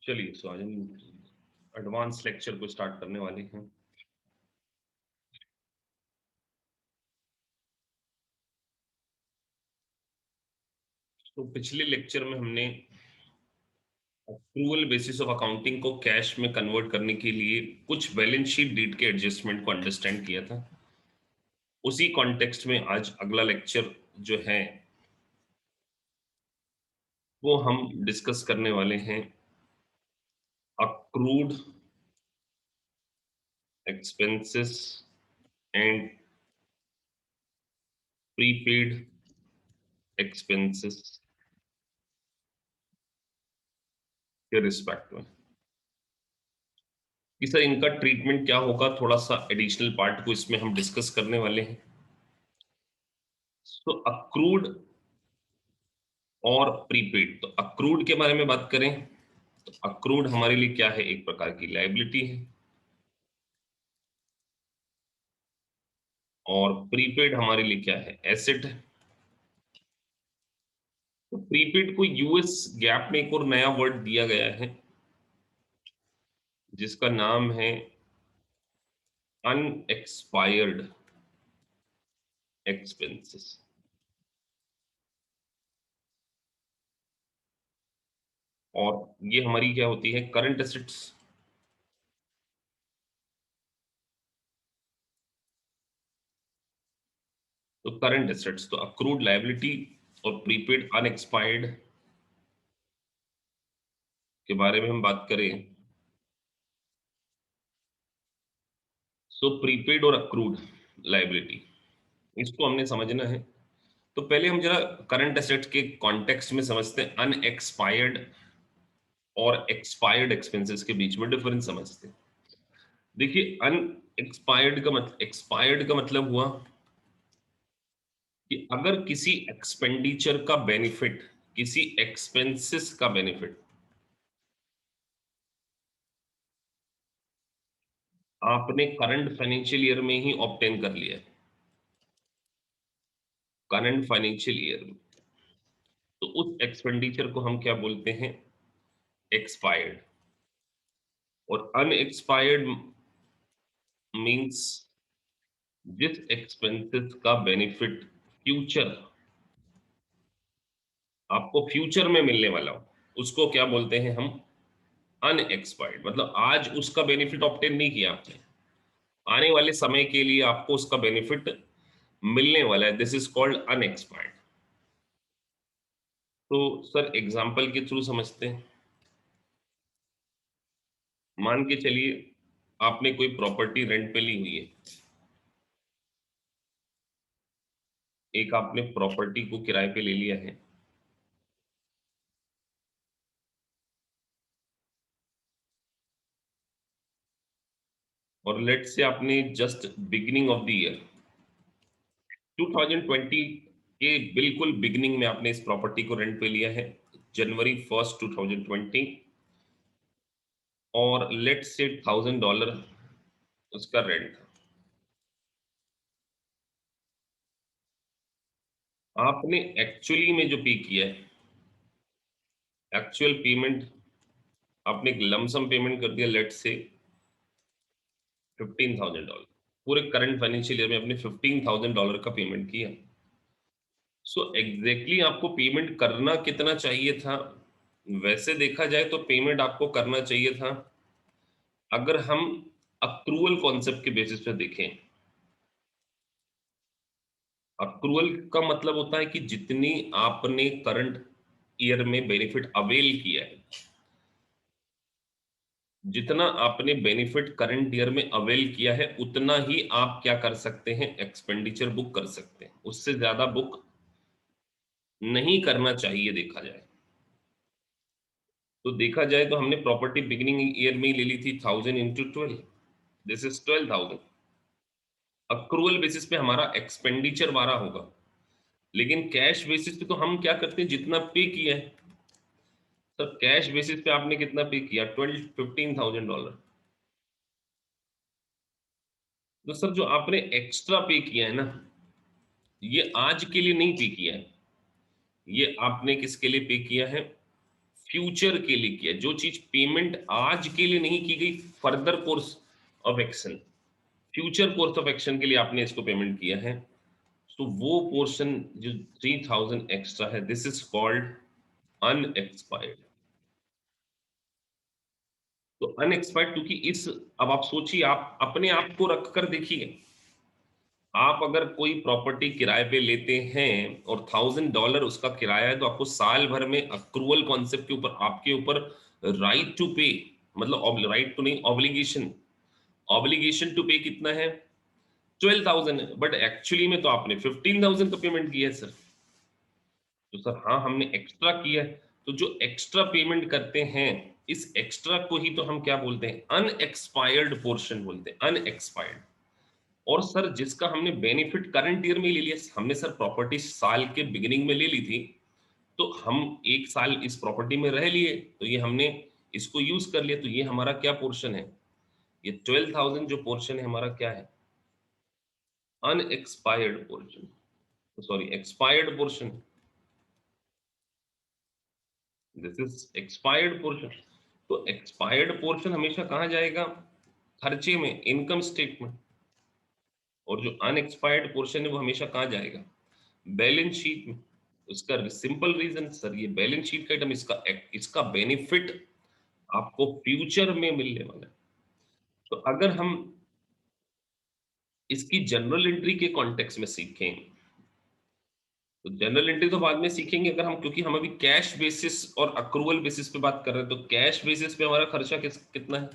चलिए तो आज हम एडवांस लेक्चर को स्टार्ट करने वाले हैं। तो पिछले लेक्चर में हमने अक्रूवल बेसिस ऑफ अकाउंटिंग को कैश में कन्वर्ट करने के लिए कुछ बैलेंस शीट डेट के एडजस्टमेंट को अंडरस्टैंड किया था। उसी कॉन्टेक्स्ट में आज अगला लेक्चर जो है वो हम डिस्कस करने वाले हैं accrued expenses and prepaid expenses के रिस्पेक्ट में कि सर इनका ट्रीटमेंट क्या होगा, थोड़ा सा एडिशनल पार्ट को इसमें हम डिस्कस करने वाले हैं। तो अक्रूड और प्रीपेड, तो अक्रूड के बारे में बात करें तो अक्रूड हमारे लिए क्या है, एक प्रकार की लायबिलिटी है, और प्रीपेड हमारे लिए क्या है, एसेट है। तो प्रीपेड को यूएस गैप में एक और नया वर्ड दिया गया है जिसका नाम है अनएक्सपायर्ड एक्सपेंसेस। और ये हमारी क्या होती है, करंट एसेट्स। तो करंट एसेट्स, तो अक्रूड लायबिलिटी और प्रीपेड अनएक्सपायर्ड के बारे में हम बात करें। सो प्रीपेड और अक्रूड लायबिलिटी, इसको हमने समझना है। तो पहले हम जरा करंट एसेट्स के कॉन्टेक्स्ट में समझते हैं, अनएक्सपायर्ड और एक्सपायर्ड एक्सपेंसेस के बीच में डिफरेंस समझते हैं। देखिए एक्सपायर्ड का मतलब हुआ कि अगर किसी एक्सपेंडिचर का बेनिफिट, किसी एक्सपेंसेस का बेनिफिट आपने करंट फाइनेंशियल ईयर में ही ऑब्टेन कर लिया है, करंट फाइनेंशियल ईयर में, तो उस एक्सपेंडिचर को हम क्या बोलते हैं, एक्सपायर्ड। और अनएक्सपायर्ड मींस जिस एक्सपेंसेस का बेनिफिट फ्यूचर, आपको फ्यूचर में मिलने वाला हो, उसको क्या बोलते हैं हम, अनएक्सपायर्ड। मतलब आज उसका बेनिफिट ऑब्टेन नहीं किया आपने, आने वाले समय के लिए आपको उसका बेनिफिट मिलने वाला है, दिस इज कॉल्ड अनएक्सपायर्ड। तो सर एग्जांपल के थ्रू समझते हैं। मान के चलिए आपने कोई प्रॉपर्टी रेंट पे ली हुई है, एक आपने प्रॉपर्टी को किराए पे ले लिया है, और लेट से आपने just beginning of the year 2020 के बिल्कुल बिगिनिंग में आपने इस प्रॉपर्टी को रेंट पे लिया है, जनवरी 1 2020, और लेट से $1000 उसका रेंट था। आपने एक्चुअली में जो पे किया है, एक्चुअल पेमेंट, आपने एक लमसम पेमेंट कर दिया, लेट से $15,000। पूरे करंट फाइनेंशियल ईयर में आपने $15,000 का पेमेंट किया। सो एग्जैक्टली आपको पेमेंट करना कितना चाहिए था, वैसे देखा जाए तो पेमेंट आपको करना चाहिए था, अगर हम अक्रूवल कॉन्सेप्ट के बेसिस पे देखें। अक्रूवल का मतलब होता है कि जितनी आपने करंट ईयर में बेनिफिट अवेल किया है, जितना आपने बेनिफिट करंट ईयर में अवेल किया है, उतना ही आप क्या कर सकते हैं, एक्सपेंडिचर बुक कर सकते हैं। उससे ज्यादा बुक नहीं करना चाहिए देखा जाए तो। देखा जाए तो हमने प्रॉपर्टी बिगिनिंग ईयर में ही ले ली थी, 1000 × 12, दिस इज 12,000। अक्रूवल बेसिस पे हमारा एक्सपेंडिचर 12 होगा, लेकिन कैश बेसिस पे तो हम क्या करते हैं, जितना पे किया है। सर कैश बेसिस पे आपने कितना पे किया, $15,000। तो सर जो आपने एक्स्ट्रा पे किया है ना, ये आज के लिए नहीं पे किया है, ये आपने किसके लिए पे किया है, फ्यूचर के लिए किया, जो चीज पेमेंट आज के लिए नहीं की गई, further course of action, future course of action के लिए आपने इसको पेमेंट किया है, तो वो पोर्शन जो 3000 एक्स्ट्रा है, दिस इज कॉल्ड अनएक्सपायर्ड। तो अनएक्सपायर्ड, क्योंकि इस, अब आप सोचिए, आप अपने आप को रख कर देखिए, आप अगर कोई प्रॉपर्टी किराए पे लेते हैं और $1000 उसका किराया है, तो आपको साल भर में अक्रूवल कॉन्सेप्ट के ऊपर, आपके ऊपर राइट टू पे, मतलब राइट टू नहीं, ऑब्लिगेशन, ऑब्लिगेशन टू पे कितना है, 12,000 है, बट एक्चुअली में तो आपने 15,000 तो पेमेंट किया है सर। तो सर हाँ, हमने एक्स्ट्रा किया है, तो जो एक्स्ट्रा पेमेंट करते हैं, इस एक्स्ट्रा को ही तो हम क्या बोलते हैं, अनएक्सपायर्ड पोर्शन बोलते हैं, अनएक्सपायर्ड। और सर जिसका हमने बेनिफिट करंट ईयर में ले लिया, हमने सर प्रॉपर्टी साल के बिगिनिंग में ले ली थी, तो हम एक साल इस प्रॉपर्टी में रह लिए, तो ये हमने इसको यूज कर लिया, तो ये हमारा क्या पोर्शन है, ये 12,000 जो पोर्शन है हमारा क्या है, unexpired portion, sorry expired portion, this is expired portion. तो एक्सपायर्ड पोर्शन हमेशा कहाँ जाएगा, खर्चे में, इनकम स्टेटमेंट। और जो अनएक्सपायर्ड पोर्शन है वो हमेशा कहाँ जाएगा, बैलेंस शीट में। उसका सिंपल रीजन सर, ये बैलेंस शीट का आइटम, इसका इसका बेनिफिट आपको फ्यूचर में मिलने वाला है। तो अगर हम इसकी जनरल एंट्री के कॉन्टेक्स्ट में सीखें, तो जनरल एंट्री तो बाद में सीखेंगे, अगर हम, क्योंकि हम अभी कैश बेसिस और अक्रूवल बेसिस पे बात कर रहे हैं, तो कैश बेसिस पे हमारा खर्चा कितना है,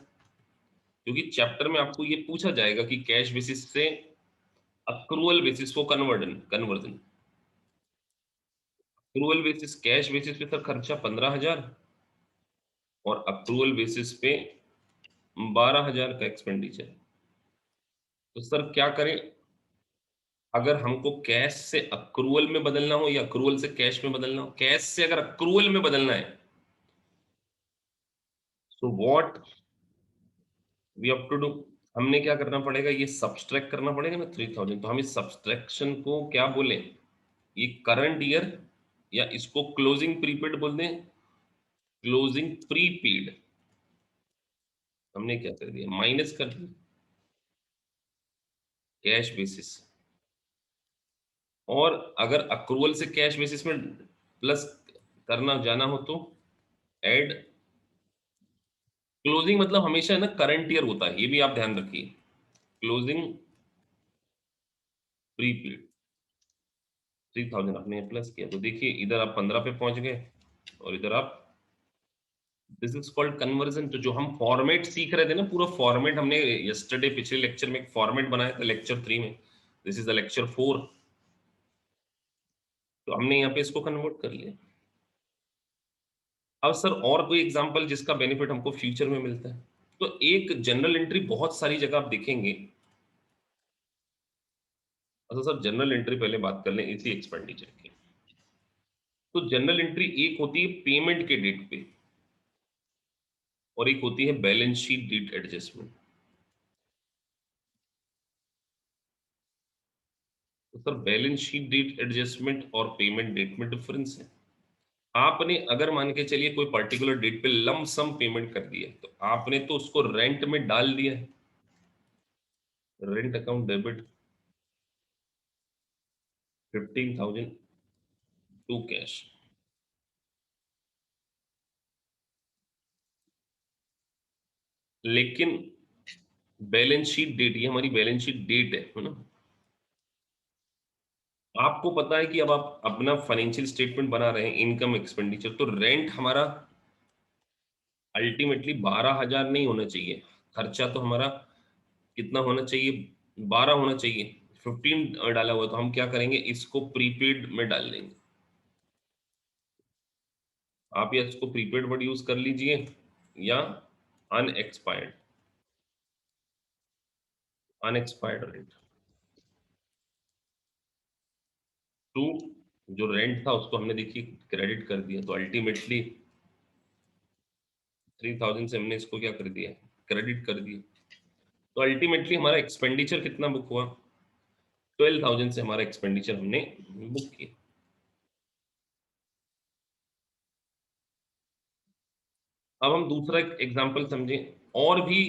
क्योंकि चैप्टर में आपको ये पूछा जाएगा कि कैश बेसिस से अक्रूवल बेसिस को conversion conversion, accrual basis, cash basis पे सर खर्चा 15,000, और अक्रूवल बेसिस पे 12,000 का एक्सपेंडिचर। तो सर क्या करें, अगर हमको कैश से अक्रूवल में बदलना हो या अक्रूवल से कैश में बदलना हो, कैश से अगर अक्रूवल में बदलना है, so what we have to do, हमने क्या करना पड़ेगा, ये सब्सट्रैक्ट करना पड़ेगा ना 3000, तो हम इस सब्सट्रैक्शन को क्या बोले, ये करंट ईयर, या इसको क्लोजिंग प्रीपेड बोल दें, क्लोजिंग प्रीपेड, हमने क्या कर दिया, माइनस कर दिया कैश बेसिस। और अगर अक्रूवल से कैश बेसिस में प्लस करना जाना हो, तो ऐड क्लोजिंग, मतलब हमेशा है ना करंट ईयर होता है, ये भी आप ध्यान रखिए, क्लोजिंग प्रीपेड 3000 आपने प्लस किया, तो देखिए इधर आप 15 पे पहुंच गए, और इधर आप, दिस इज कॉल्ड कन्वर्जन। तो जो हम फॉर्मेट सीख रहे थे ना, पूरा फॉर्मेट हमने यस्टरडे, पिछले लेक्चर में एक फॉर्मेट बनाया था, लेक्चर 3 में, दिस इज द लेक्चर 4, तो हमने यहाँ पे इसको कन्वर्ट कर लिया। अब सर और कोई एग्जांपल जिसका बेनिफिट हमको फ्यूचर में मिलता है, तो एक जनरल एंट्री बहुत सारी जगह आप देखेंगे। अच्छा सर, जनरल एंट्री पहले बात कर लें इसी एक्सपेंडिचर की। तो जनरल एंट्री एक होती है पेमेंट के डेट पे, और एक होती है बैलेंस शीट डेट एडजस्टमेंट। तो sir balance sheet date adjustment और पेमेंट डेट में डिफरेंस है। आपने अगर मान के चलिए कोई पर्टिकुलर डेट पे लम सम पेमेंट कर दिया, तो आपने तो उसको रेंट में डाल दिया है, rent account debit 15,000 to cash. लेकिन बैलेंस शीट डेट, ये हमारी बैलेंस शीट डेट है ना, आपको पता है कि अब आप अपना फाइनेंशियल स्टेटमेंट बना रहे हैं, इनकम एक्सपेंडिचर, तो रेंट हमारा अल्टीमेटली 12,000 नहीं होना चाहिए, खर्चा तो हमारा कितना होना चाहिए, 12 होना चाहिए, 15 डाला हुआ है, तो हम क्या करेंगे, इसको प्रीपेड में डाल देंगे। आप या इसको प्रीपेड वर्ड यूज कर लीजिए, या अनएक्सपायर्ड, अनएक्सपायर्ड रेंट टू, जो रेंट था उसको हमने देखिए क्रेडिट कर दिया, तो अल्टीमेटली 3000 से हमने इसको क्या कर दिया, क्रेडिट कर दिया, तो अल्टीमेटली हमारा एक्सपेंडिचर कितना बुक हुआ, 12,000 से हमारा एक्सपेंडिचर हमने बुक किया। अब हम दूसरा एग्जाम्पल समझें, और भी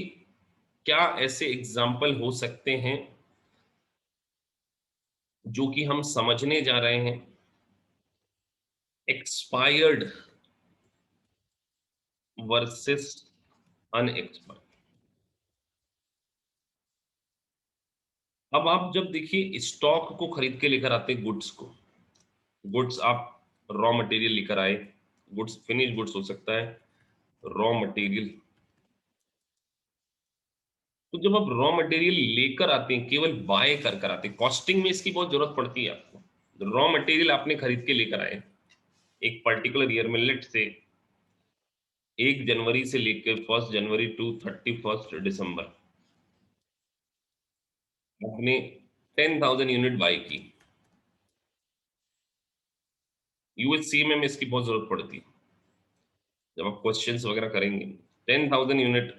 क्या ऐसे एग्जाम्पल हो सकते हैं जो कि हम समझने जा रहे हैं। Expired versus unexpired. अब आप जब देखिए स्टॉक को खरीद के लेकर आते हैं, गुड्स को, गुड्स आप रॉ मटेरियल लेकर आए, गुड्स फिनिश गुड्स हो सकता है, रॉ मटेरियल। तो जब आप रॉ मटेरियल लेकर आते हैं, केवल बाय कर कर आते हैं, कॉस्टिंग में इसकी बहुत जरूरत पड़ती है आपको। रॉ मटेरियल आपने खरीद के लेकर आए एक पर्टिकुलर ईयर में, लेट से 1 जनवरी से लेकर 1 जनवरी टू 31 दिसंबर, आपने 10,000 यूनिट बाय की। यूएससी में इसकी बहुत जरूरत पड़ती है जब आप क्वेश्चंस वगैरह करेंगे। 10,000 यूनिट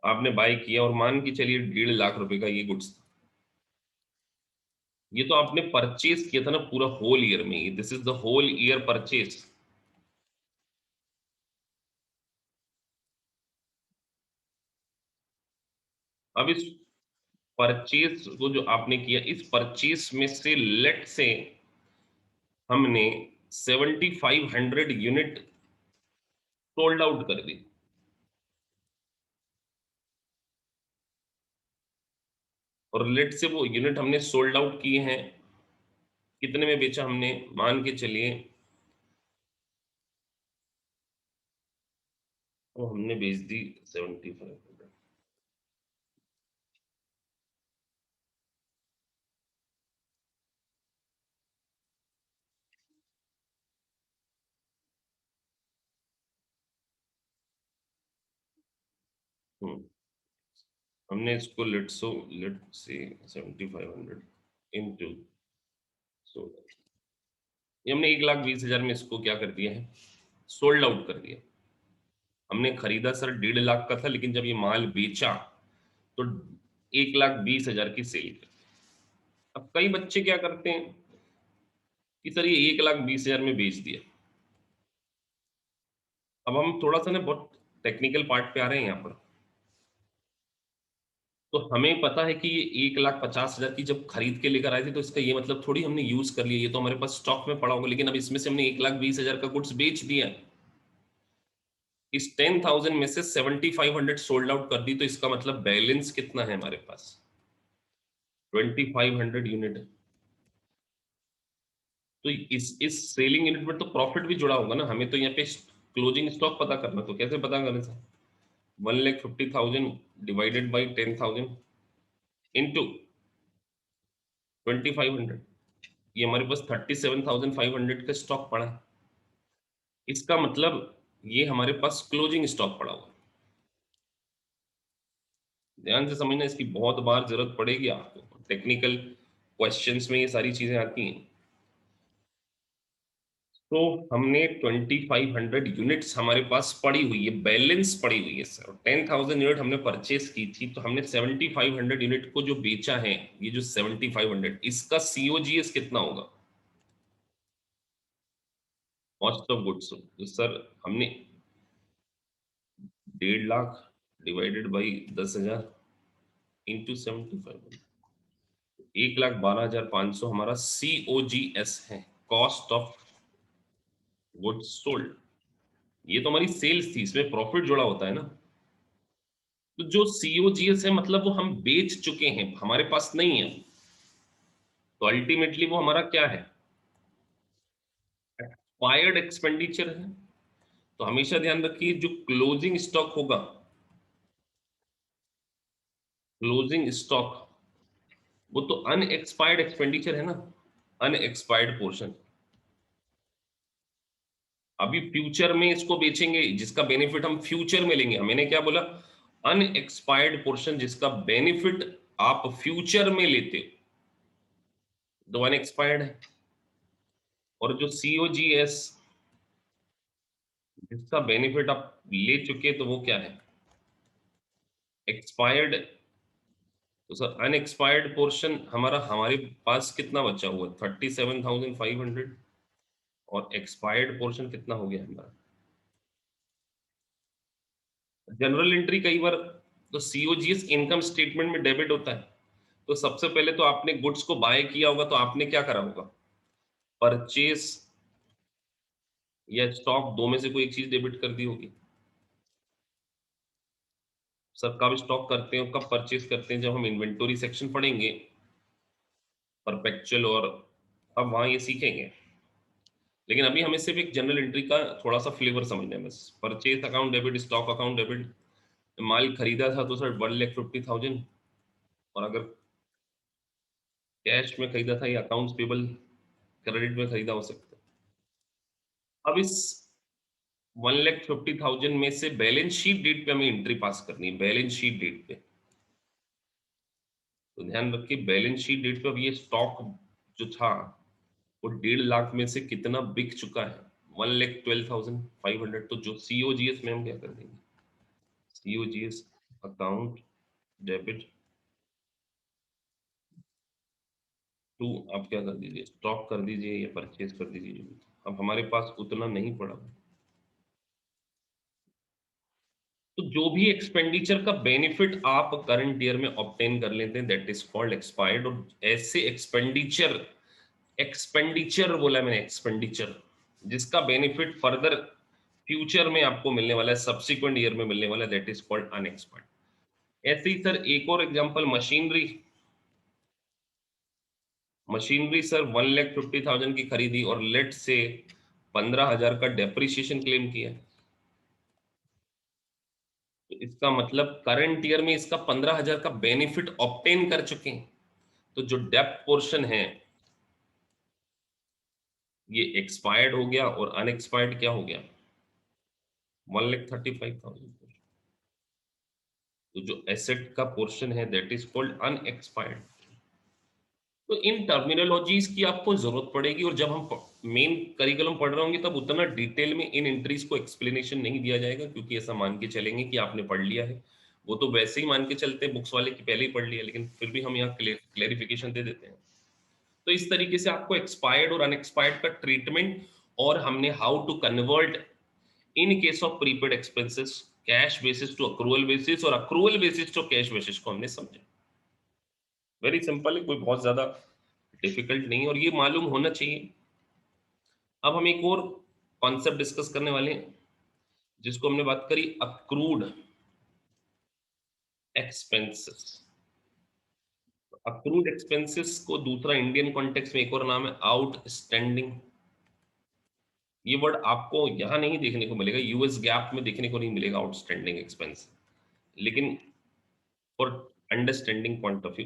आपने बाय किया, और मान के चलिए 1.5 लाख रुपए का ये गुड्स था। ये तो आपने परचेज किया था ना पूरा होल ईयर में, this is the whole year purchase. अब इस परचेज को जो आपने किया, इस परचेज में से लेट से हमने 7,500 यूनिट सोल्ड आउट कर दी। और लेट से वो यूनिट हमने सोल्ड आउट किए हैं, कितने में बेचा हमने, मान के चलिए वो हमने बेच दी 7,500। हमने इसको लेट से 7,500 इंटू, सो ये हमने 1,20,000 में इसको क्या कर दिया है, सोल्ड आउट कर दिया। हमने खरीदा सर 1.5 लाख का था, लेकिन जब ये माल बेचा तो 1,20,000 की सेल कर। अब कई बच्चे क्या करते हैं कि सर ये 1,20,000 में बेच दिया। अब हम थोड़ा सा ना बहुत टेक्निकल पार्ट पे आ रहे हैं यहाँ पर। तो हमें पता है कि ये 1,50,000 की जब खरीद के लेकर आए थे, तो इसका ये मतलब थोड़ी हमने यूज कर लिया, ये तो हमारे पास स्टॉक में पड़ा होगा, लेकिन अब इसमें से हमने 1,20,000 का गुड्स बेच दिया। इस 10,000 में से 7,500 सोल्ड आउट कर दी, तो इसका मतलब बैलेंस कितना है हमारे पास, 2,500 यूनिट। तो इस सेलिंग यूनिट में तो प्रॉफिट भी जुड़ा होगा ना, हमें तो यहाँ पे क्लोजिंग स्टॉक पता करना, तो कैसे पता करना सर, 1,50,000 डिवाइडेड बाई 10,000 इंटू 2,500, ये हमारे पास 37,500 का स्टॉक पड़ा है। इसका मतलब ये हमारे पास क्लोजिंग स्टॉक पड़ा हुआ है। ध्यान से समझना, इसकी बहुत बार जरूरत पड़ेगी आपको, टेक्निकल क्वेश्चंस में ये सारी चीजें आती हैं। तो हमने 2,500 यूनिट्स हमारे पास पड़ी हुई है, बैलेंस पड़ी हुई है सर, 10,000 यूनिट हमने परचेस की थी, तो हमने 7,500 यूनिट को जो बेचा है, ये जो 7,500, इसका सीओजीएस कितना होगा, कॉस्ट ऑफ गुड्स। तो सर हमने 1.5 लाख डिवाइडेड बाई 10,000 इंटू 7,500, 1,12,500 हमारा सीओजीएस है, कॉस्ट ऑफ गुड्स सोल्ड। ये तो हमारी सेल्स थी, इसमें प्रॉफिट जुड़ा होता है ना। तो जो सीओजीएस है मतलब वो हम बेच चुके हैं, हमारे पास नहीं है, तो अल्टीमेटली वो हमारा क्या है, एक्सपायर्ड एक्सपेंडिचर है। तो हमेशा ध्यान रखिए, जो क्लोजिंग स्टॉक होगा, क्लोजिंग स्टॉक, वो तो अनएक्सपायर्ड एक्सपेंडिचर है ना, अनएक्सपायर्ड पोर्शन। अभी फ्यूचर में इसको बेचेंगे, जिसका बेनिफिट हम फ्यूचर में लेंगे। मैंने क्या बोला, अनएक्सपायर्ड पोर्शन जिसका बेनिफिट आप फ्यूचर में लेते हो, तो अनएक्सपायर्ड है। और जो सीओजीएस जिसका बेनिफिट आप ले चुके, तो वो क्या है, एक्सपायर्ड। तो सर अनएक्सपायर्ड पोर्शन हमारा, हमारे पास कितना बचा हुआ, 37,500, और एक्सपायर्ड पोर्शन कितना हो गया हमारा, जनरल एंट्री कई बार तो सीओजीएस इनकम स्टेटमेंट में डेबिट होता है। तो सबसे पहले तो आपने गुड्स को बाय किया होगा, तो आपने क्या करा होगा? परचेस या स्टॉक, दो में से कोई एक चीज डेबिट कर दी होगी। सर कब स्टॉक करते हैं और कब परचेस करते हैं, जब हम इन्वेंटोरी सेक्शन पढ़ेंगे परपेचुअल, और अब वहां ये सीखेंगे। लेकिन अभी हमें सिर्फ एक जनरल एंट्री का थोड़ा सा फ्लेवर समझना है बस। Purchase account debit, stock account debit. माल खरीदा था तो सर 1,50,000, और अगर कैश में खरीदा था, या अकाउंट्स पेबल क्रेडिट में खरीदा हो सकता है। अब इस 1,50,000 में से बैलेंस शीट डेट पे हमें एंट्री पास करनी है, बैलेंस शीट डेट पे। तो ध्यान रखिए, बैलेंस शीट डेट पे अब ये स्टॉक जो था वो 1.5 लाख में से कितना बिक चुका है? 1,12,500। तो जो सीओजीएस में हम क्या कर देंगे? सीओजीएस अकाउंट डेबिट टू, आप क्या कर दीजिए, स्टॉक कर दीजिए या परचेज कर दीजिए जो भी। अब हमारे पास उतना नहीं पड़ा, तो जो भी एक्सपेंडिचर का बेनिफिट आप करंट ईयर में ऑब्टेन कर लेते हैं, दैट इज कॉल्ड एक्सपायर्ड। और ऐसे एक्सपेंडिचर, एक्सपेंडिचर बोला मैंने, एक्सपेंडिचर जिसका बेनिफिट फर्दर फ्यूचर में आपको मिलने वाला है, सब्सिक्वेंट ईयर में मिलने वाला है, दैट इज कॉल्ड अनएक्सपायर्ड। ऐसे ही सर एक और एग्जांपल, मशीनरी। मशीनरी सर 1,50,000 की खरीदी और लेट से 15,000 का डेप्रिसिएशन क्लेम किया। तो इसका मतलब करंट ईयर में इसका 15,000 का बेनिफिट ऑब्टेन कर चुके हैं। तो जो डेप्थ पोर्शन है ये एक्सपायर्ड हो गया, और अनएक्सपायर्ड क्या हो गया? 1,35,000। तो जो एसेट का पोर्शन है दैट इज कॉल्ड अनएक्सपायर्ड। तो इन टर्मिनोलॉजीज की आपको जरूरत पड़ेगी, और जब हम मेन करिकुलम पढ़ रहे होंगे तब उतना डिटेल में इन एंट्रीज को एक्सप्लेनेशन नहीं दिया जाएगा, क्योंकि ऐसा मान के चलेंगे कि आपने पढ़ लिया है। वो तो वैसे ही मान के चलते हैं बुक्स वाले की पहले ही पढ़ लिया, लेकिन फिर भी हम यहाँ क्लेरिफिकेशन दे देते हैं। तो इस तरीके से आपको एक्सपायर्ड और अनएक्सपायर्ड का ट्रीटमेंट, और हमने how to convert in case of prepaid expenses cash basis to accrual basis, और accrual basis to cash basis को हमने समझा। वेरी सिंपल है, कोई बहुत ज्यादा डिफिकल्ट नहीं है, और ये मालूम होना चाहिए। अब हम एक और कॉन्सेप्ट डिस्कस करने वाले हैं, जिसको हमने बात करी अक्रूड एक्सपेंसेस। अक्रूड एक्सपेंसेस को दूसरा इंडियन कॉन्टेक्स्ट में एक और नाम है आउटस्टैंडिंग। ये वर्ड आपको यहाँ नहीं देखने को मिलेगा, यूएस गैप में देखने को नहीं मिलेगा आउटस्टैंडिंग एक्सपेंस, लेकिन for understanding point of view,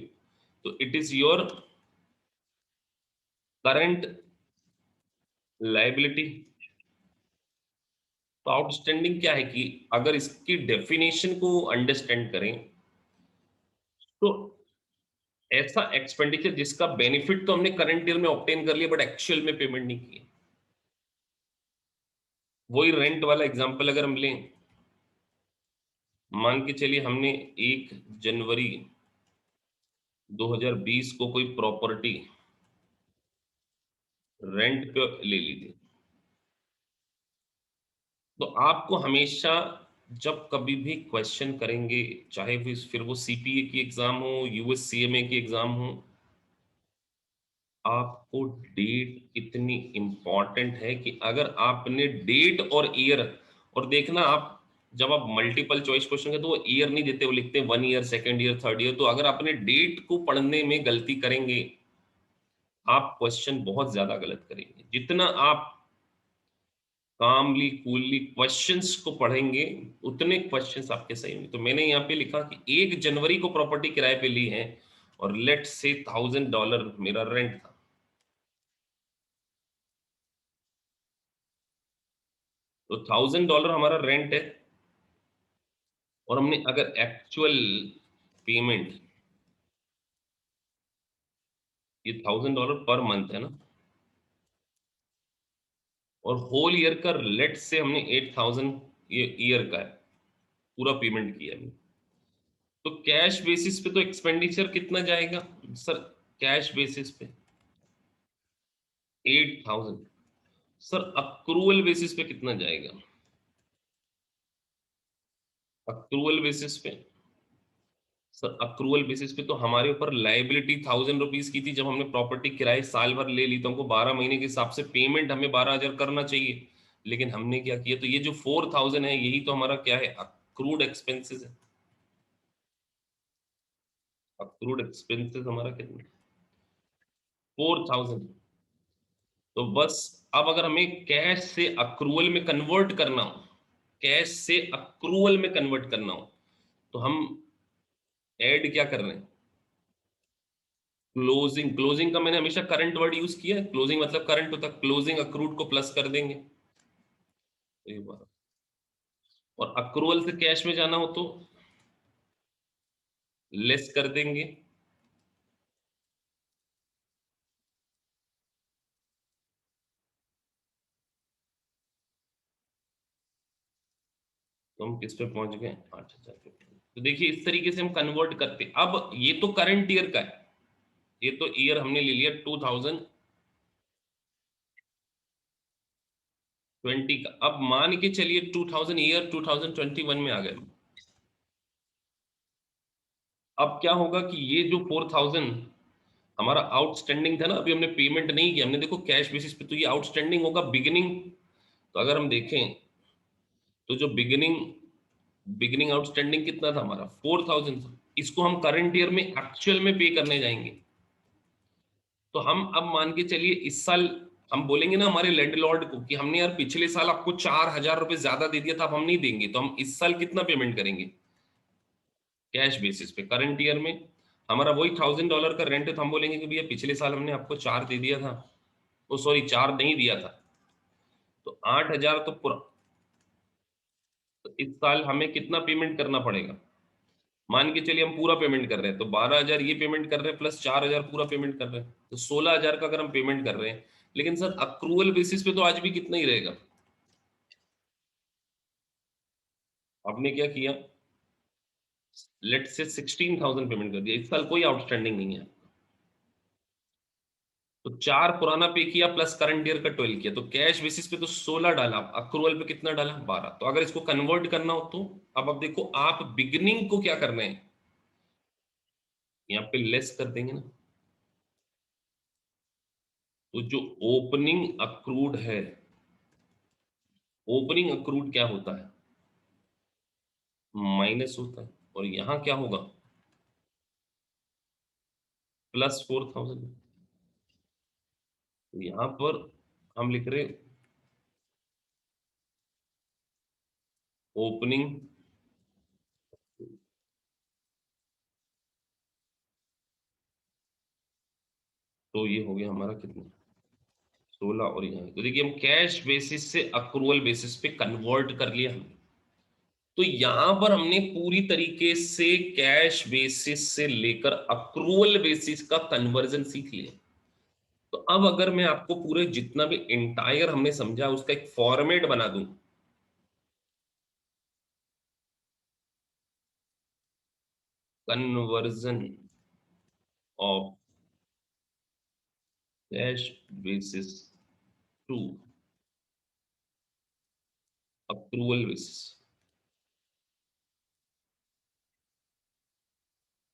तो it is your current liability. तो आउटस्टैंडिंग क्या है कि अगर इसकी डेफिनेशन को अंडरस्टैंड करें, तो ऐसा एक्सपेंडिचर जिसका बेनिफिट तो हमने करंट ईयर में ऑब्टेन कर लिया बट एक्चुअल में पेमेंट नहीं की। वही रेंट वाला एग्जांपल अगर हम लें, मान के चलिए हमने 1 जनवरी 2020 को कोई प्रॉपर्टी रेंट पे ले ली थी। तो आपको हमेशा जब कभी भी क्वेश्चन करेंगे, चाहे फिर वो सीपीए की एग्जाम हो, यूएससीएमए की एग्जाम हो, आपको डेट इतनी इंपॉर्टेंट है कि अगर आपने डेट और ईयर, और देखना आप जब आप मल्टीपल चॉइस क्वेश्चन है तो वो ईयर नहीं देते, वो लिखते हैं 1 year, second year, third year. तो अगर आपने डेट को पढ़ने में गलती करेंगे, आप क्वेश्चन बहुत ज्यादा गलत करेंगे। जितना आप कामली कूलली क्वेश्चंस को पढ़ेंगे, उतने क्वेश्चंस आपके सही होंगे। तो मैंने यहाँ पे लिखा कि 1 जनवरी को प्रॉपर्टी किराए पे ली है, और लेट से $1,000 मेरा रेंट था। तो $1,000 हमारा रेंट है, और हमने अगर एक्चुअल पेमेंट, ये $1,000 पर मंथ है ना, और होल ईयर का लेट से हमने 8,000 ये ईयर का है, पूरा पेमेंट किया हमने। तो कैश बेसिस पे तो एक्सपेंडिचर कितना जाएगा सर? कैश बेसिस पे 8,000। सर अक्रूवल बेसिस पे कितना जाएगा? अक्रूवल बेसिस पे, सर अक्रूवल बेसिस पे तो हमारे ऊपर लाइबिलिटी 1000 रुपीज की थी जब हमने प्रॉपर्टी किराए साल भर ले ली, तो हमको 12 महीने के हिसाब से पेमेंट हमें 12,000 करना चाहिए। लेकिन हमने क्या किया, तो ये जो 4000 है यही तो हमारा क्या है, अक्रूड एक्सपेंसेस है। अक्रूड एक्सपेंसेस हमारा कितना, 4000। तो बस अब अगर हमें कैश से अक्रूवल में कन्वर्ट करना हो, कैश से अक्रूवल में कन्वर्ट करना हो, तो हम ऐड क्या कर रहे हैं, क्लोजिंग। क्लोजिंग का मैंने हमेशा करंट वर्ड यूज किया है, क्लोजिंग मतलब करंट होता है, क्लोजिंग अक्रूड को प्लस कर देंगे, तो ये बात। और अक्रूवल से कैश में जाना हो तो लेस कर देंगे। तो हम किस पे पहुंच गए, 8,000 पे। तो देखिए इस तरीके से हम कन्वर्ट करते। अब ये तो करंट ईयर का है, ये तो ईयर हमने ले लिया 2020 का। अब मान के चलिए 2000 ईयर 2021 में आ गए। अब क्या होगा कि ये जो 4000 हमारा आउटस्टैंडिंग था ना, अभी हमने पेमेंट नहीं किया, हमने देखो कैश बेसिस पे, तो ये आउटस्टैंडिंग होगा बिगिनिंग। तो अगर हम देखें तो जो बिगिनिंग बिगिनिंग आउटस्टैंडिंग कितना था हमारा, 4000 था। इसको हम करंट ईयर में एक्चुअल में पे करने जाएंगे। तो हम अब मान के चलिए इस साल हम बोलेंगे ना हमारे लैंडलॉर्ड को कि हमने यार पिछले साल आपको 4,000 रुपये ज्यादा दे दिया था, अब हम नहीं देंगे, तो हम इस साल कितना पेमेंट करेंगे कैश बेसिस पे। करंट ईयर में हमारा वही $1000 का रेंट है, तो हम बोलेंगे कि भैया पिछले साल हमने आपको 4 दे दिया था, ओ सॉरी 4 नहीं दिया था, तो 8,000 तो पूरा। तो इस साल हमें कितना पेमेंट करना पड़ेगा, मान के चलिए हम पूरा पेमेंट कर रहे हैं, तो 12,000 ये पेमेंट कर रहे हैं प्लस 4,000 पूरा पेमेंट कर रहे हैं, तो 16,000 का अगर हम पेमेंट कर रहे हैं। लेकिन सर अक्रूवल बेसिस पे तो आज भी कितना ही रहेगा। आपने क्या किया, लेट से 16,000 पेमेंट कर दिया, इस साल कोई आउटस्टैंडिंग नहीं है, तो 4 पुराना पे किया प्लस करंट ईयर का 12 किया, तो कैश बेसिस पे तो 16 डाला, अक्रूवल पे कितना डाला 12। तो अगर इसको कन्वर्ट करना हो तो अब देखो आप बिगनिंग को क्या करना है, यहाँ पे लेस कर देंगे ना। तो जो ओपनिंग अक्रूड है, ओपनिंग अक्रूड क्या होता है, माइनस होता है, और यहां क्या होगा, +4000। तो यहां पर हम लिख रहे ओपनिंग, तो ये हो गया हमारा कितना, 16। और यहाँ तो देखिए हम कैश बेसिस से अक्रूवल बेसिस पे कन्वर्ट कर लिया हमने। तो यहां पर हमने पूरी तरीके से कैश बेसिस से लेकर अक्रूवल बेसिस का कन्वर्जन सीख लिया। तो अब अगर मैं आपको पूरे जितना भी इंटायर हमने समझा उसका एक फॉर्मेट बना दूं, conversion of cash basis to accrual basis,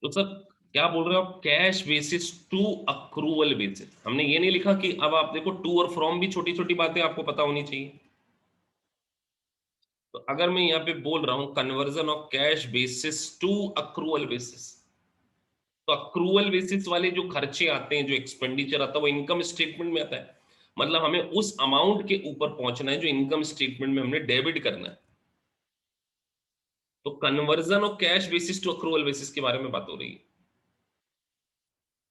तो सर क्या बोल रहे हो आप, cash basis to accrual basis. हमने ये नहीं लिखा कि अब आप देखो टू और फ्रॉम भी छोटी छोटी बातें आपको पता होनी चाहिए। तो अगर मैं यहाँ पे बोल रहा हूं conversion of cash basis to accrual basis, तो अक्रूवल बेसिस वाले जो खर्चे आते हैं, जो एक्सपेंडिचर आता है, वो इनकम स्टेटमेंट में आता है। मतलब हमें उस अमाउंट के ऊपर पहुंचना है जो इनकम स्टेटमेंट में हमने डेबिट करना है। तो conversion of cash basis to accrual basis के बारे में बात हो रही है।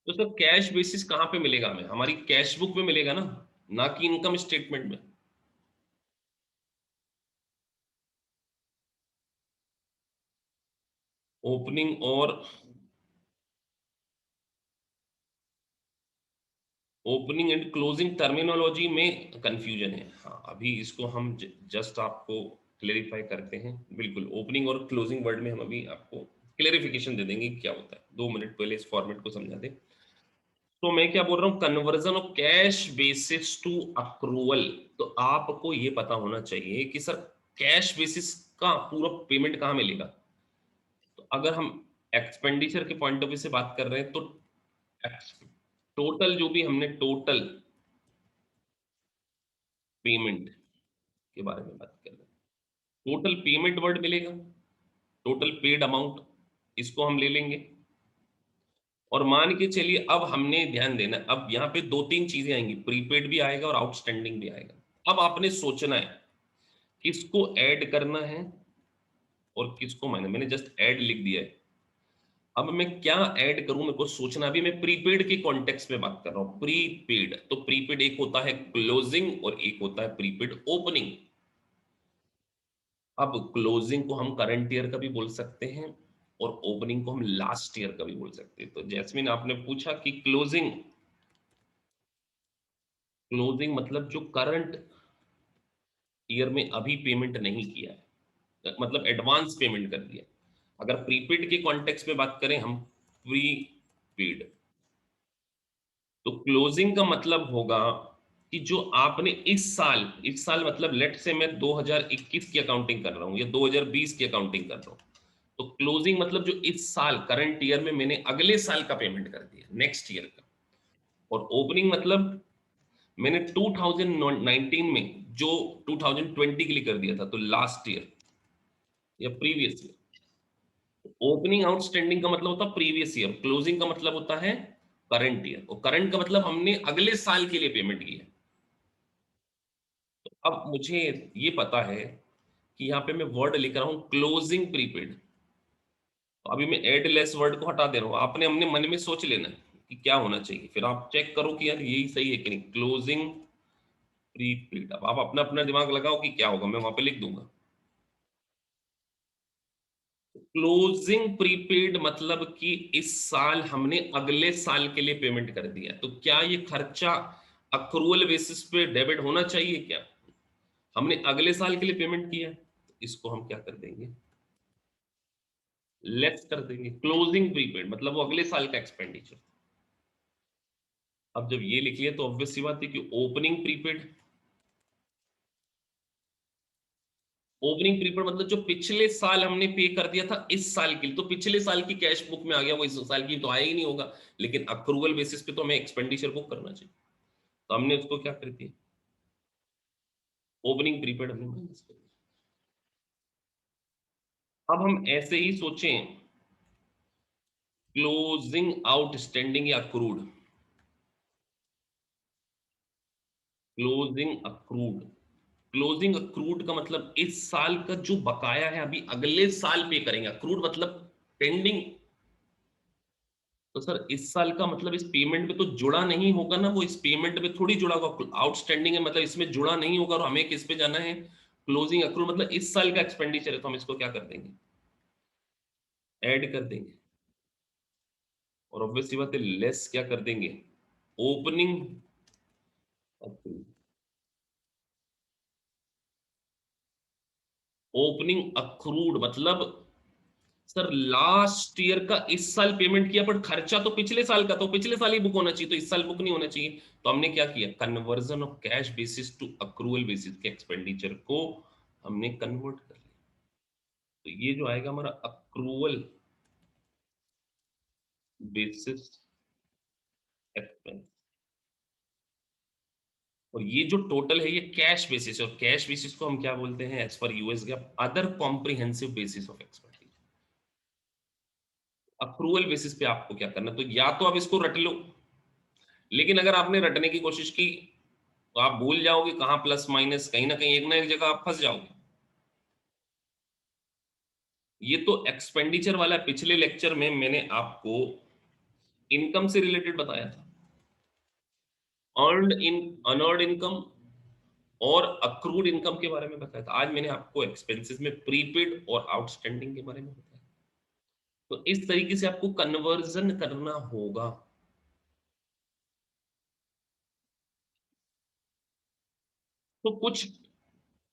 तो सर कैश बेसिस कहाँ पे मिलेगा हमें, हमारी कैश बुक में मिलेगा ना कि इनकम स्टेटमेंट में। ओपनिंग और ओपनिंग एंड क्लोजिंग टर्मिनोलॉजी में कंफ्यूजन है, हाँ अभी इसको हम जस्ट आपको क्लेरिफाई करते हैं। बिल्कुल ओपनिंग और क्लोजिंग वर्ड में हम अभी आपको क्लेरिफिकेशन दे देंगे कि क्या होता है, 2 मिनट पहले इस फॉर्मेट को समझा दें। तो मैं क्या बोल रहा हूँ, conversion of cash basis to accrual. तो आपको ये पता होना चाहिए कि सर कैश बेसिस उसका पूरा पेमेंट कहाँ मिलेगा? तो अगर हम एक्सपेंडिचर के पॉइंट ऑफ व्यू से बात कर रहे हैं, तो टोटल जो भी हमने टोटल पेमेंट के बारे में बात कर रहे हैं, टोटल पेमेंट वर्ड मिलेगा, टोटल पेड अमाउंट, इसको हम ले लेंगे। और मान के चलिए अब हमने ध्यान देना, अब यहाँ पे दो तीन चीजें आएंगी, प्रीपेड भी आएगा और आउटस्टैंडिंग भी आएगा। अब आपने सोचना है किसको ऐड करना है और किसको माइनस। मैंने जस्ट ऐड लिख दिया है, अब मैं क्या ऐड करूं मेरे को सोचना। अभी मैं प्रीपेड के कॉन्टेक्स्ट में बात कर रहा हूं। प्रीपेड, तो प्रीपेड एक होता है क्लोजिंग और एक होता है प्रीपेड ओपनिंग। अब क्लोजिंग को हम करंट ईयर का भी बोल सकते हैं और ओपनिंग को हम लास्ट ईयर का भी बोल सकते हैं। तो जैस्मिन आपने पूछा कि क्लोजिंग, क्लोजिंग मतलब जो करंट ईयर में अभी पेमेंट नहीं किया है, मतलब एडवांस पेमेंट कर दिया। अगर प्रीपेड के कॉन्टेक्स्ट में बात करें हम, प्रीपेड, तो क्लोजिंग का मतलब होगा कि जो आपने इस साल मतलब लेट से मैं 2021 की अकाउंटिंग कर रहा हूं या 2020 की अकाउंटिंग कर रहा हूं, तो क्लोजिंग मतलब जो इस साल करंट ईयर में मैंने अगले साल का पेमेंट कर दिया, नेक्स्ट ईयर का। और ओपनिंग मतलब मैंने 2019 में जो 2020 के लिए कर दिया था, तो लास्ट ईयर या प्रीवियस ईयर। ओपनिंग आउटस्टैंडिंग का मतलब होता है प्रीवियस ईयर, क्लोजिंग का मतलब होता है करंट ईयर, और करंट का मतलब हमने अगले साल के लिए पेमेंट की है। तो अब मुझे ये पता है कि यहाँ पे मैं वर्ड लिख रहा हूं क्लोजिंग प्रीपेड, तो अभी मैं एड लेस वर्ड को हटा दे रहा हूं। आपने अपने मन में सोच लेना है कि क्या होना चाहिए, फिर आप चेक करो कि यार यही सही है कि नहीं। क्लोजिंग प्रीपेड, अब आप अपना अपना दिमाग लगाओ कि क्या होगा, मैं वहां पे लिख दूंगा। क्लोजिंग प्रीपेड मतलब कि इस साल हमने अगले साल के लिए पेमेंट कर दिया, तो क्या ये खर्चा अक्रूवल बेसिस पे डेबिट होना चाहिए क्या? हमने अगले साल के लिए पेमेंट किया है, तो इसको हम क्या कर देंगे, लेस कर देंगे। क्लोजिंग प्रीपेड मतलब वो अगले साल का एक्सपेंडिचर। अब जब ये लिख लिया तो ऑब्वियस सी बात है कि ओपनिंग प्रीपेड, ओपनिंग प्रीपेड मतलब जो पिछले साल हमने पे कर दिया था इस साल के लिए, तो पिछले साल की कैश बुक में आ गया, वो इस साल की तो आया ही नहीं होगा, लेकिन अक्रूवल बेसिस पे तो हमें एक्सपेंडिचर बुक करना चाहिए, तो हमने उसको क्या कर दिया, ओपनिंग प्रीपेड हमने माइनस कर दिया। अब हम ऐसे ही सोचें, क्लोजिंग आउटस्टैंडिंग या accrued, closing accrued, closing accrued का मतलब इस साल का जो बकाया है अभी अगले साल पे करेंगे। अक्रूड मतलब पेंडिंग, तो सर इस साल का मतलब इस पेमेंट में तो जुड़ा नहीं होगा ना, वो इस पेमेंट में थोड़ी जुड़ा होगा। आउटस्टैंडिंग है मतलब इसमें जुड़ा नहीं होगा, और हमें किस पे जाना है, क्लोजिंग अक्रूड मतलब इस साल का एक्सपेंडिचर है, तो हम इसको क्या कर देंगे, ऐड कर देंगे। और ऑब्वियस सी बात है लेस क्या कर देंगे, ओपनिंग अक्रूड। ओपनिंग अक्रूड मतलब सर लास्ट ईयर का इस साल पेमेंट किया, पर खर्चा तो पिछले साल का, तो पिछले साल ही बुक होना चाहिए, तो इस साल बुक नहीं होना चाहिए। तो हमने क्या किया, conversion of cash basis to accrual basis के एक्सपेंडिचर को हमने कन्वर्ट कर लिया। तो ये जो आएगा हमारा अक्रूवल बेसिस एक्सपेंस, और ये जो टोटल है ये कैश बेसिस, और कैश बेसिस को हम क्या बोलते हैं as per US GAAP, other comprehensive basis of expenditure. Accrual basis पे आपको क्या करना, तो या तो आप इसको रट लो, लेकिन अगर आपने रटने की कोशिश की तो आप भूल जाओगे कहाँ प्लस माइनस, कहीं ना एक जगह आप फंस जाओगे। ये तो एक्सपेंडिचर वाला, पिछले लेक्चर में मैंने आपको इनकम से रिलेटेड बताया था, अर्नड इन अनअर्नड इनकम और अक्रूड इनकम के बारे में बताया था। आज मैंने आपको एक्सपेंसेस में प्रीपेड और आउटस्टैंडिंग के बारे में बताया। तो इस तरीके से आपको कन्वर्जन करना होगा। तो कुछ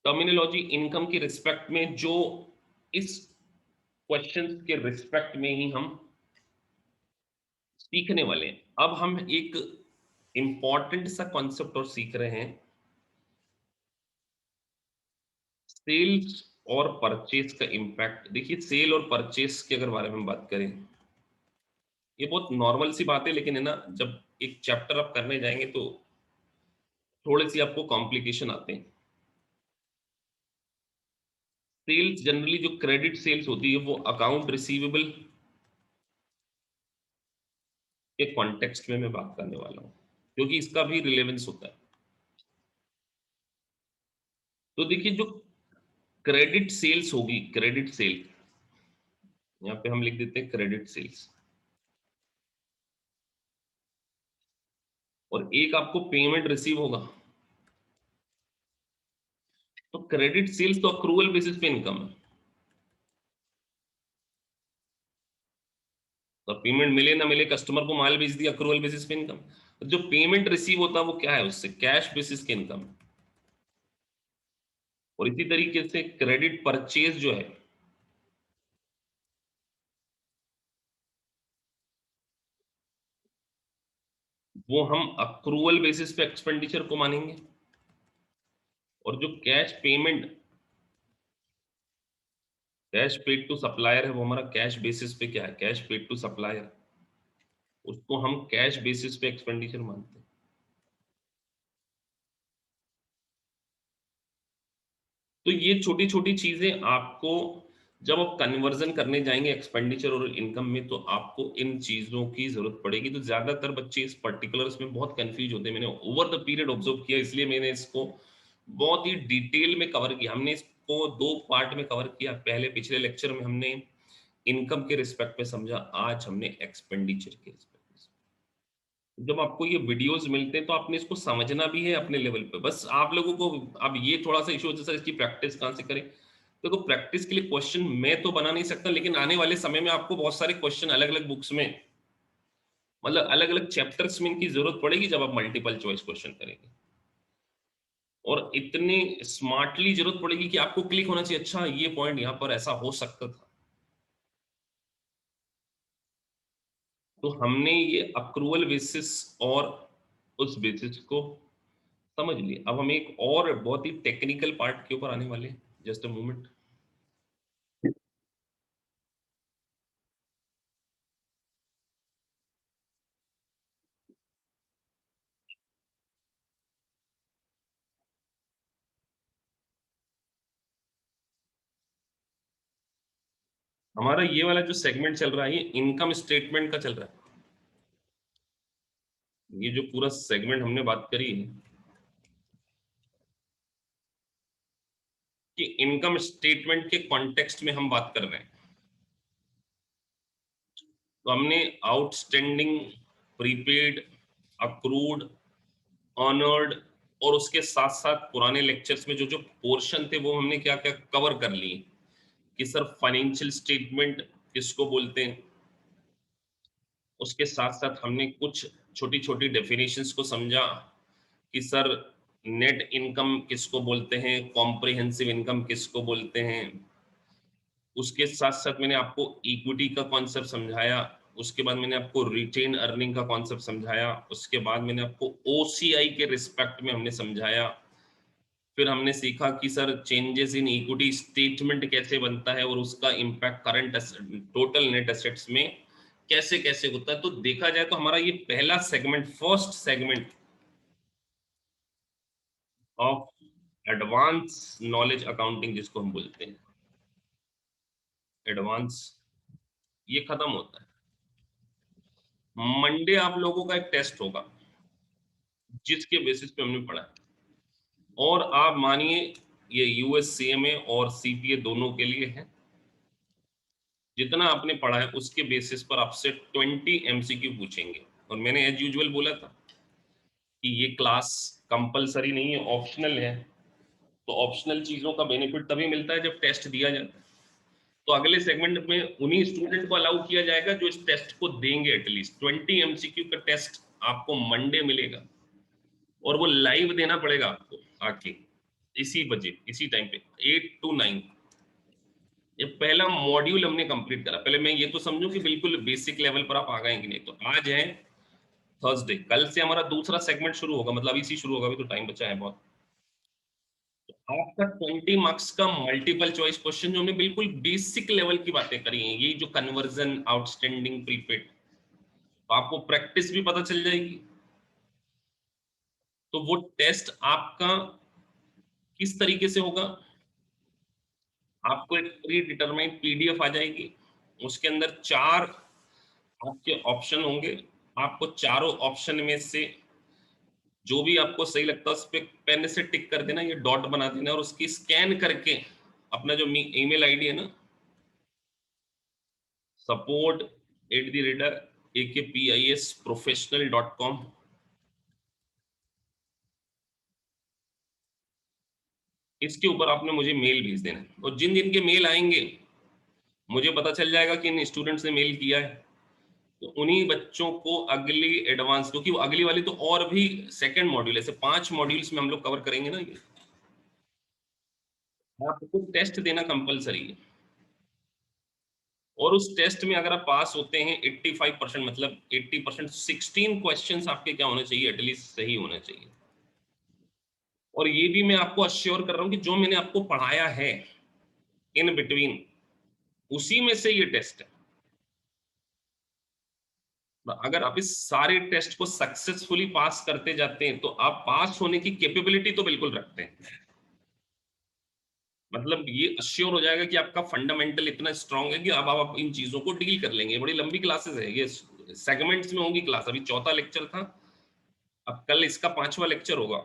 टर्मिनोलॉजी इनकम के रिस्पेक्ट में जो इस क्वेश्चंस के रिस्पेक्ट में ही हम सीखने वाले हैं। अब हम एक इंपॉर्टेंट सा कॉन्सेप्ट और सीख रहे हैं, सेल्स और परचेज का इम्पैक्ट, देखिए सेल और परचेज के अगर बारे में बात करें, ये बहुत नॉर्मल सी बात है, लेकिन है ना, जब एक चैप्टर आप करने जाएंगे तो थोड़े सी आपको कॉम्प्लिकेशन आते हैं। सेल्स जनरली जो क्रेडिट सेल्स होती है वो अकाउंट रिसीवेबल के कॉन्टेक्स्ट में मैं बात करने वाला हूँ, क्योंकि इसका भी रिलेवेंस होता है। तो देखिए जो क्रेडिट सेल्स होगी, क्रेडिट सेल, यहाँ पे हम लिख देते हैं क्रेडिट सेल्स, और एक आपको पेमेंट रिसीव होगा, तो क्रेडिट सेल्स तो अक्रूवल बेसिस पे इनकम है। तो पेमेंट मिले ना मिले, कस्टमर को माल बेच दिया, अक्रूवल बेसिस पे इनकम। जो पेमेंट रिसीव होता है वो क्या है, उससे कैश बेसिस के इनकम। और इसी तरीके से क्रेडिट परचेज जो है, वो हम अक्रूवल बेसिस पे एक्सपेंडिचर को मानेंगे। और जो cash payment, cash paid to supplier है, वो हमारा कैश बेसिस पे क्या है, कैश पेड टू सप्लायर, उसको हम कैश बेसिस पे एक्सपेंडिचर मानते हैं। तो ये छोटी छोटी चीजें आपको, जब आप कन्वर्जन करने जाएंगे एक्सपेंडिचर और इनकम में, तो आपको इन चीजों की जरूरत पड़ेगी। तो ज्यादातर बच्चे इस पर्टिकुलर्स में बहुत कंफ्यूज होते हैं, मैंने ओवर द पीरियड ऑब्जर्व किया, इसलिए मैंने इसको बहुत ही डिटेल में कवर किया। हमने इसको दो पार्ट में कवर किया, पहले पिछले लेक्चर में हमने इनकम के रिस्पेक्ट में समझा, आज हमने एक्सपेंडिचर के रिस्पेक्ट में। जब आपको ये वीडियोस मिलते हैं तो आपने इसको समझना भी है अपने लेवल पे। बस आप लोगों को अब ये थोड़ा सा इशू होता है, सर इसकी प्रैक्टिस कहाँ से करें। देखो प्रैक्टिस के लिए क्वेश्चन मैं तो बना नहीं सकता, लेकिन आने वाले समय में आपको बहुत सारे क्वेश्चन अलग अलग बुक्स में, मतलब अलग अलग चैप्टर्स में इनकी जरूरत पड़ेगी जब आप मल्टीपल चॉइस क्वेश्चन करेंगे। और इतने स्मार्टली जरूरत पड़ेगी कि आपको क्लिक होना चाहिए, अच्छा ये पॉइंट यहाँ पर ऐसा हो सकता था। तो हमने ये अक्रूवल बेसिस और उस बेसिस को समझ लिए। अब हम एक और बहुत ही टेक्निकल पार्ट के ऊपर आने वाले हैं, जस्ट अ मोमेंट। हमारा ये वाला जो सेगमेंट चल रहा है, ये इनकम स्टेटमेंट का चल रहा है। ये जो पूरा सेगमेंट हमने बात करी है कि इनकम स्टेटमेंट के कॉन्टेक्स्ट में हम बात कर रहे हैं। तो हमने आउटस्टैंडिंग, प्रीपेड, अक्रूड, ऑनर्ड, और उसके साथ साथ पुराने लेक्चर्स में जो जो पोर्शन थे वो हमने क्या क्या कवर कर लिए, कि सर फाइनेंशियल स्टेटमेंट किसको बोलते हैं। उसके साथ साथ हमने कुछ छोटी छोटी डेफिनेशंस को समझा, कि सर नेट इनकम किसको बोलते हैं, कॉम्प्रिहेंसिव इनकम किसको बोलते हैं। उसके साथ साथ मैंने आपको इक्विटी का कॉन्सेप्ट समझाया। उसके बाद मैंने आपको रिटेन अर्निंग का कॉन्सेप्ट समझाया। उसके बाद मैंने आपको ओसीआई के रिस्पेक्ट में हमने समझाया। फिर हमने सीखा कि sir changes in equity statement कैसे बनता है और उसका impact current total net assets में कैसे कैसे होता है। तो देखा जाए तो हमारा ये पहला segment, first segment of advance knowledge accounting जिसको हम बोलते हैं, एडवांस, ये खत्म होता है। मंडे आप लोगों का एक टेस्ट होगा जिसके बेसिस पे हमने पढ़ा है। और आप मानिए ये यूएससीएमए और सीपीए दोनों के लिए है। जितना आपने पढ़ा है उसके बेसिस पर आपसे 20 एमसीक्यू पूछेंगे। और मैंने एज यूजुअल बोला था कि ये क्लास कंपलसरी नहीं है, ऑप्शनल है। तो ऑप्शनल चीजों का बेनिफिट तभी मिलता है जब टेस्ट दिया जाता है। तो अगले सेगमेंट में उन्हीं स्टूडेंट को अलाउ किया जाएगा जो इस टेस्ट को देंगे। एटलीस्ट 20 एमसीक्यू का टेस्ट आपको मंडे मिलेगा, और वो लाइव देना पड़ेगा आपको आके, इसी बजे इसी टाइम पे 8 to 9। ये पहला मॉड्यूल हमने कंप्लीट करा। पहले मैं ये तो समझूं कि बिल्कुल बेसिक लेवल पर आप आ गए कि नहीं। तो आज है थर्सडे, कल से हमारा दूसरा सेगमेंट शुरू होगा, मतलब इसी शुरू होगा, अभी तो टाइम बचा है बहुत। आपका 20 मार्क्स का मल्टीपल चॉइस क्वेश्चन, जो हमने बिल्कुल बेसिक लेवल की बातें करी हैं, ये जो कन्वर्जन, आउटस्टैंडिंग, प्रीपेड, तो आपको प्रैक्टिस भी पता चल जाएगी। तो वो टेस्ट आपका किस तरीके से होगा, आपको एक प्री डिटरमाइंड पीडीएफ आ जाएगी, उसके अंदर 4 आपके ऑप्शन होंगे, आपको चारों ऑप्शन में से जो भी आपको सही लगता है उस पे पेन से टिक कर देना, ये डॉट बना देना, और उसकी स्कैन करके अपना जो ईमेल आईडी है ना, support@akpisprofessional.com, इसके ऊपर आपने मुझे मेल भेज देना है। और जिन जिन के मेल आएंगे, मुझे पता चल जाएगा कि इन स्टूडेंट्स ने मेल किया है, तो उन्हीं बच्चों को अगली एडवांस, क्योंकि वो अगली वाली तो और भी सेकंड मॉड्यूल, ऐसे 5 मॉड्यूल्स में हम लोग कवर करेंगे ना ये, आपको टेस्ट देना कंपलसरी है। और उस टेस्ट में अगर आप पास होते हैं 85%, मतलब 80%, 16 क्वेश्चंस आपके क्या होने चाहिए, एटलीस्ट सही होने चाहिए। और ये भी मैं आपको अश्योर कर रहा हूं कि जो मैंने आपको पढ़ाया है इन बिटवीन, उसी में से ये टेस्ट है। अगर आप इस सारे टेस्ट को सक्सेसफुली पास करते जाते हैं, तो आप पास होने की कैपेबिलिटी तो बिल्कुल रखते हैं। मतलब ये अश्योर हो जाएगा कि आपका फंडामेंटल इतना स्ट्रांग है कि अब आप इन चीजों को डील कर लेंगे। बड़ी लंबी क्लासेस है ये, सेगमेंट्स में होंगी क्लास, अभी चौथा लेक्चर था, अब कल इसका 5वां लेक्चर होगा।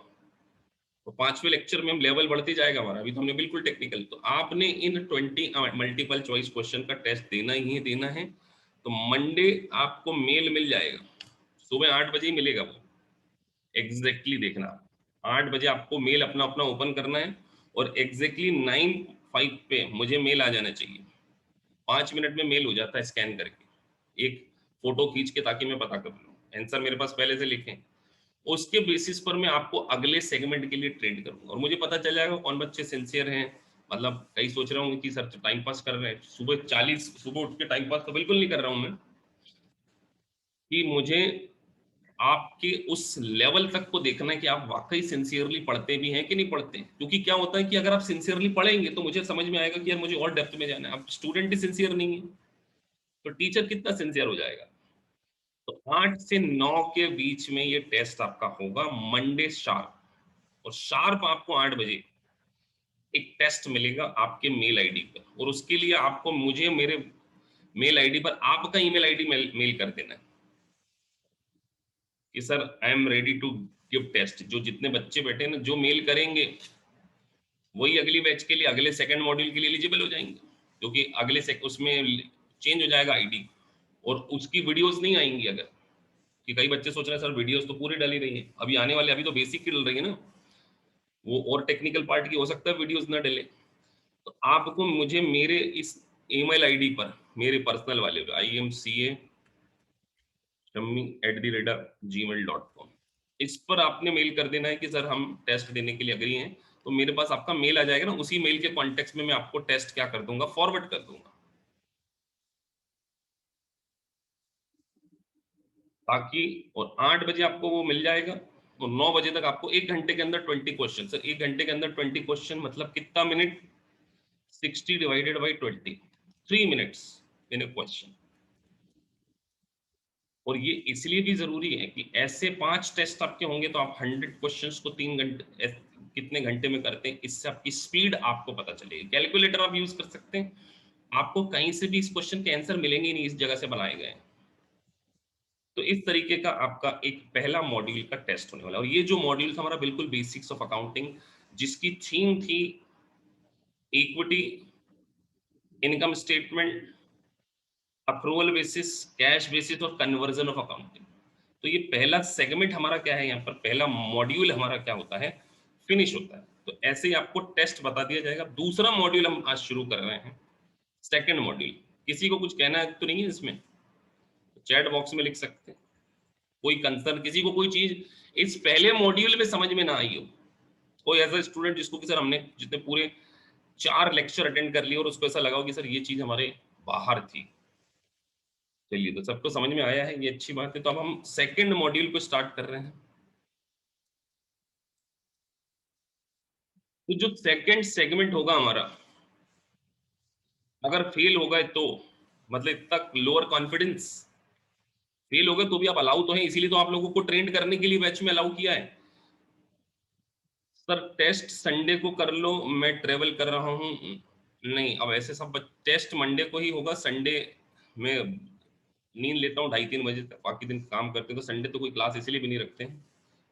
तो 5वें लेक्चर में हम लेवल बढ़ते जाएगा हमारा, अभी तो हमने बिल्कुल टेक्निकल। तो आपने इन 20 मल्टीपल चॉइस क्वेश्चन का टेस्ट देना ही देना है। तो मंडे आपको मेल मिल जाएगा, सुबह 8 बजे ही मिलेगा वो, एग्जैक्टली देखना, 8 बजे आपको मेल अपना अपना ओपन करना है, और एग्जैक्टली 9:05 पे मुझे मेल आ जाना चाहिए। 5 मिनट में मेल हो जाता है स्कैन करके, एक फोटो खींच के, ताकि मैं पता कर लूँ आंसर मेरे पास पहले से लिखें। उसके बेसिस पर मैं आपको अगले सेगमेंट के लिए ट्रेड करूंगा, और मुझे पता चल जाएगा कौन बच्चे सिंसियर हैं। मतलब कई सोच रहे होंगे कि सर टाइम पास कर रहे हैं, सुबह उठ के टाइम पास तो बिल्कुल नहीं कर रहा हूं मैं, कि मुझे आपके उस लेवल तक को देखना है कि आप वाकई सिंसियरली पढ़ते भी हैं कि नहीं पढ़ते हैं। क्योंकि क्या होता है कि अगर आप सिंसियरली पढ़ेंगे तो मुझे समझ में आएगा कि यार मुझे और डेप्थ में जाना है। अब स्टूडेंट ही सिंसियर नहीं है, तो टीचर कितना सिंसियर हो जाएगा। तो 8 से 9 के बीच में ये टेस्ट आपका होगा, मंडे शार्प। और शार्प आपको 8 बजे एक टेस्ट मिलेगा आपके मेल आईडी पर, और उसके लिए आपको मुझे मेरे मेल आईडी पर आपका ईमेल आईडी मेल कर देना है कि sir I am ready to give test. जो जितने बच्चे बैठे हैं ना, जो मेल करेंगे, वही अगली बैच के लिए, अगले सेकंड मॉड्यूल के लिए एलिजिबल हो जाएंगे। क्योंकि उसमें चेंज हो जाएगा आईडी, और उसकी वीडियोस नहीं आएंगी। अगर कि कई बच्चे सोच रहे हैं सर वीडियोस तो पूरी डाली रही है, अभी आने वाले, अभी तो बेसिक की डल रही है ना, वो और टेक्निकल पार्ट की हो सकता है वीडियोस ना डले। तो आपको मुझे मेरे इस ईमेल आईडी पर, मेरे पर्सनल वाले पे, imca@gmail.com, इस पर आपने मेल कर देना है कि सर हम टेस्ट देने के लिए अग्री हैं। तो मेरे पास आपका मेल आ जाएगा ना, उसी मेल के कॉन्टेक्स्ट में मैं आपको टेस्ट क्या कर दूंगा, फॉरवर्ड कर दूंगा, ताकि, और 8 बजे आपको वो मिल जाएगा। और 9 बजे तक आपको 1 घंटे के अंदर 20 क्वेश्चन, सर 1 घंटे के अंदर 20 क्वेश्चन मतलब कितना minute, 60 ÷ 20, 3 minutes in A question. और ये इसलिए भी जरूरी है कि ऐसे 5 टेस्ट आपके होंगे, तो आप 100 क्वेश्चंस को 3 घंटे, कितने घंटे में करते हैं, इससे आपकी स्पीड आपको पता चलेगी। कैलकुलेटर आप यूज कर सकते हैं, आपको कहीं से भी इस क्वेश्चन के आंसर मिलेंगे ही नहीं, इस जगह से बनाए गए हैं। तो इस तरीके का आपका एक पहला मॉड्यूल का टेस्ट होने वाला है। और ये जो मॉड्यूल था हमारा बिल्कुल बेसिक्स ऑफ अकाउंटिंग, जिसकी थीम थी equity, income statement, approval basis, cash basis, और कन्वर्जन ऑफ अकाउंटिंग। तो ये पहला सेगमेंट हमारा क्या है, यहाँ पर पहला मॉड्यूल हमारा क्या होता है, फिनिश होता है। तो ऐसे ही आपको टेस्ट बता दिया जाएगा। दूसरा मॉड्यूल हम आज शुरू कर रहे हैं, सेकंड मॉड्यूल। किसी को कुछ कहना है तो नहीं है इसमें, चैट बॉक्स में लिख सकते हैं। कोई कंसर्न, किसी को कोई चीज इस पहले मॉड्यूल में समझ में ना आई हो, कोई ऐसा स्टूडेंट जिसको कि सर हमने जितने पूरे 4 लेक्चर अटेंड कर लिए और उसको ऐसा लगा हो कि सर ये चीज हमारे बाहर थी। चलिए, तो सबको समझ में आया है, ये अच्छी बात है। तो अब हम सेकंड मॉड्यूल को स्टार्ट कर रहे हैं। तो जो सेकंड सेगमेंट होगा हमारा, अगर फेल हो गए तो मतलब इतना लोअर कॉन्फिडेंस, फेल हो गए तो भी आप अलाउ तो हैं, इसीलिए तो आप लोगों को ट्रेंड करने के लिए बैच में अलाउ किया है। सर टेस्ट संडे को कर लो, मैं ट्रेवल कर रहा हूँ। नहीं, अब ऐसे सब टेस्ट मंडे को ही होगा, संडे में नींद लेता हूँ 2:30-3 बजे तक, बाकी दिन काम करते हैं, तो संडे तो कोई क्लास इसीलिए भी नहीं रखते हैं।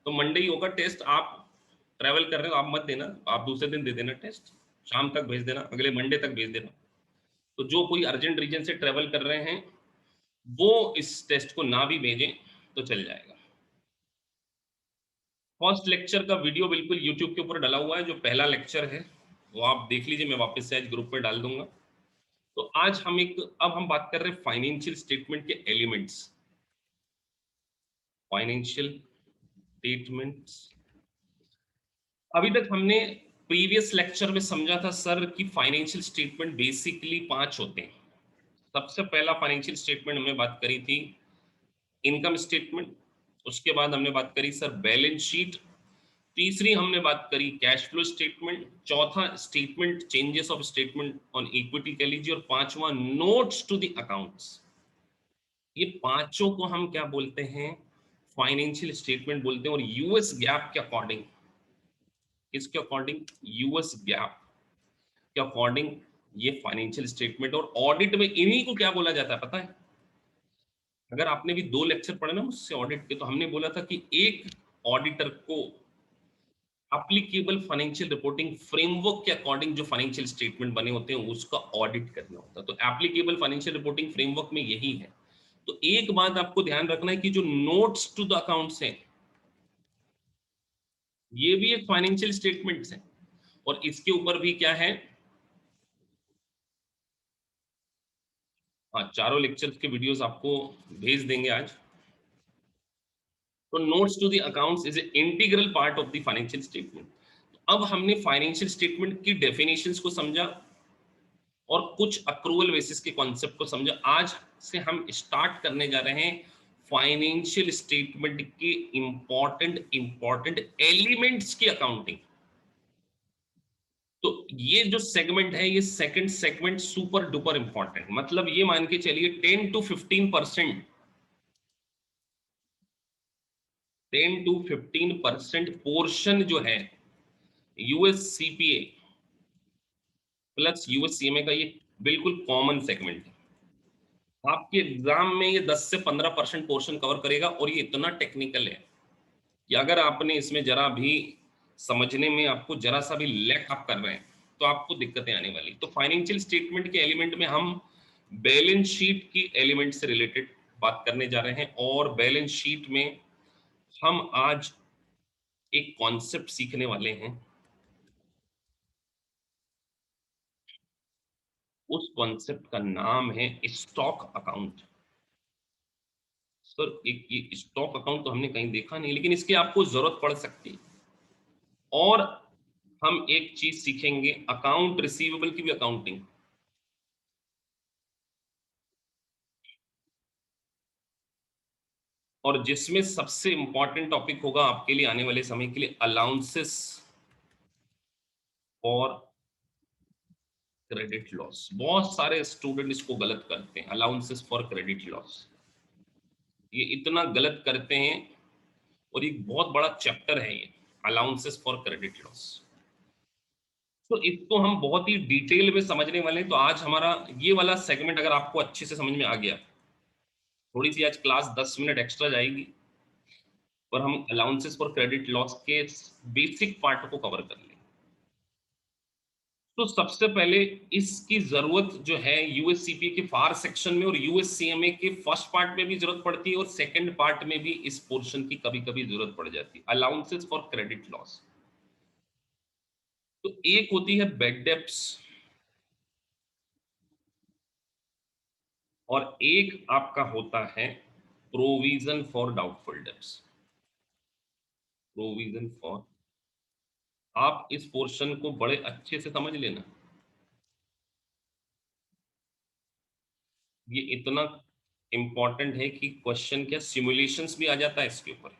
तो मंडे ही होगा टेस्ट। आप ट्रैवल कर रहे हो, आप मत देना, आप दूसरे दिन दे देना टेस्ट, शाम तक भेज देना, अगले मंडे तक भेज देना। तो जो कोई अर्जेंट रीजन से ट्रैवल कर रहे हैं वो इस टेस्ट को ना भी भेजें तो चल जाएगा। फर्स्ट लेक्चर का वीडियो बिल्कुल यूट्यूब के ऊपर डला हुआ है, जो पहला लेक्चर है वो आप देख लीजिए, मैं वापस से आज ग्रुप पे डाल दूंगा। तो आज हम एक, अब हम बात कर रहे हैं फाइनेंशियल स्टेटमेंट के एलिमेंट्स। फाइनेंशियल स्टेटमेंट्स, अभी तक हमने प्रीवियस लेक्चर में समझा था सर कि फाइनेंशियल स्टेटमेंट बेसिकली 5 होते हैं। सबसे पहला फाइनेंशियल स्टेटमेंट हमने बात करी थी इनकम स्टेटमेंट, उसके बाद हमने बात करी सर बैलेंस शीट, तीसरी हमने बात करी कैश फ्लो स्टेटमेंट, चौथा statement changes of statement on equity कह लीजिए, और पांचवा नोट्स टू द अकाउंट्स। ये पांचों को हम क्या बोलते हैं, फाइनेंशियल स्टेटमेंट बोलते हैं। और यूएस गैप के अकॉर्डिंग, इसके अकॉर्डिंग, यूएस गैप के अकॉर्डिंग ये फाइनेंशियल स्टेटमेंट और ऑडिट में इन्हीं को क्या बोला जाता है पता है? अगर आपने भी 2 लेक्चर पढ़े ना मुझसे ऑडिट के, तो हमने बोला था कि एक ऑडिटर को एप्लीकेबल फाइनेंशियल रिपोर्टिंग फ्रेमवर्क के अकॉर्डिंग जो फाइनेंशियल स्टेटमेंट बने होते हैं उसका ऑडिट करना होता है। तो एप्लीकेबल फाइनेंशियल रिपोर्टिंग फ्रेमवर्क में यही है। तो एक बात आपको ध्यान रखना है कि जो नोट्स टू द अकाउंट्स है ये भी एक फाइनेंशियल स्टेटमेंट्स है, और इसके ऊपर भी क्या है, हाँ, चारों लेक्चर्स के वीडियोस आपको भेज देंगे आज। तो notes to the accounts is a integral part of the financial statement. अब हमने फाइनेंशियल स्टेटमेंट की डेफिनेशंस को समझा और कुछ अक्रूवल बेसिस के कॉन्सेप्ट को समझा। आज से हम स्टार्ट करने जा रहे हैं फाइनेंशियल स्टेटमेंट के इंपॉर्टेंट एलिमेंट्स की अकाउंटिंग। तो ये जो सेगमेंट है, ये second segment super duper important, मतलब ये मान के चलिए 10 to 15%, 10 to 15% पोर्शन जो है US CPA plus US CMA का, ये बिल्कुल कॉमन सेगमेंट है। आपके एग्जाम में ये 10 से 15% पोर्शन कवर करेगा, और ये इतना टेक्निकल है कि अगर आपने इसमें जरा भी समझने में आपको जरा सा भी लैक आप कर रहे हैं तो आपको दिक्कतें आने वाली। तो फाइनेंशियल स्टेटमेंट के एलिमेंट में हम बैलेंस शीट की एलिमेंट से रिलेटेड बात करने जा रहे हैं, और बैलेंस शीट में हम आज एक कॉन्सेप्ट सीखने वाले हैं। उस कॉन्सेप्ट का नाम है स्टॉक अकाउंट। सर एक ये स्टॉक अकाउंट तो हमने कहीं देखा नहीं, लेकिन इसकी आपको जरूरत पड़ सकती है। और हम एक चीज सीखेंगे, अकाउंट रिसीवेबल की भी अकाउंटिंग, और जिसमें सबसे इंपॉर्टेंट टॉपिक होगा आपके लिए आने वाले समय के लिए, अलाउंसेस फॉर क्रेडिट लॉस। बहुत सारे स्टूडेंट इसको गलत करते हैं, अलाउंसेस फॉर क्रेडिट लॉस, ये इतना गलत करते हैं। और एक बहुत बड़ा चैप्टर है ये, अलाउंसेस फॉर क्रेडिट लॉस। तो इसको हम बहुत ही डिटेल में समझने वाले हैं। तो आज हमारा ये वाला सेगमेंट अगर आपको अच्छे से समझ में आ गया, थोड़ी सी आज क्लास 10 मिनट एक्स्ट्रा जाएगी और हम अलाउंसेस फॉर क्रेडिट लॉस के बेसिक पार्ट को कवर कर लेंगे। तो सबसे पहले इसकी जरूरत जो है यूएससीपी के फार सेक्शन में और यूएससीएमए के फर्स्ट पार्ट में भी जरूरत पड़ती है, और सेकंड पार्ट में भी इस पोर्शन की कभी कभी जरूरत पड़ जाती है, अलाउंसेस फॉर क्रेडिट लॉस। तो एक होती है बेड डेप्स, और एक आपका होता है provision for doubtful debts. Provision for, आप इस पोर्शन को बड़े अच्छे से समझ लेना, ये इतना इंपॉर्टेंट है कि क्वेश्चन क्या सिमुलेशंस भी आ जाता है इसके ऊपर।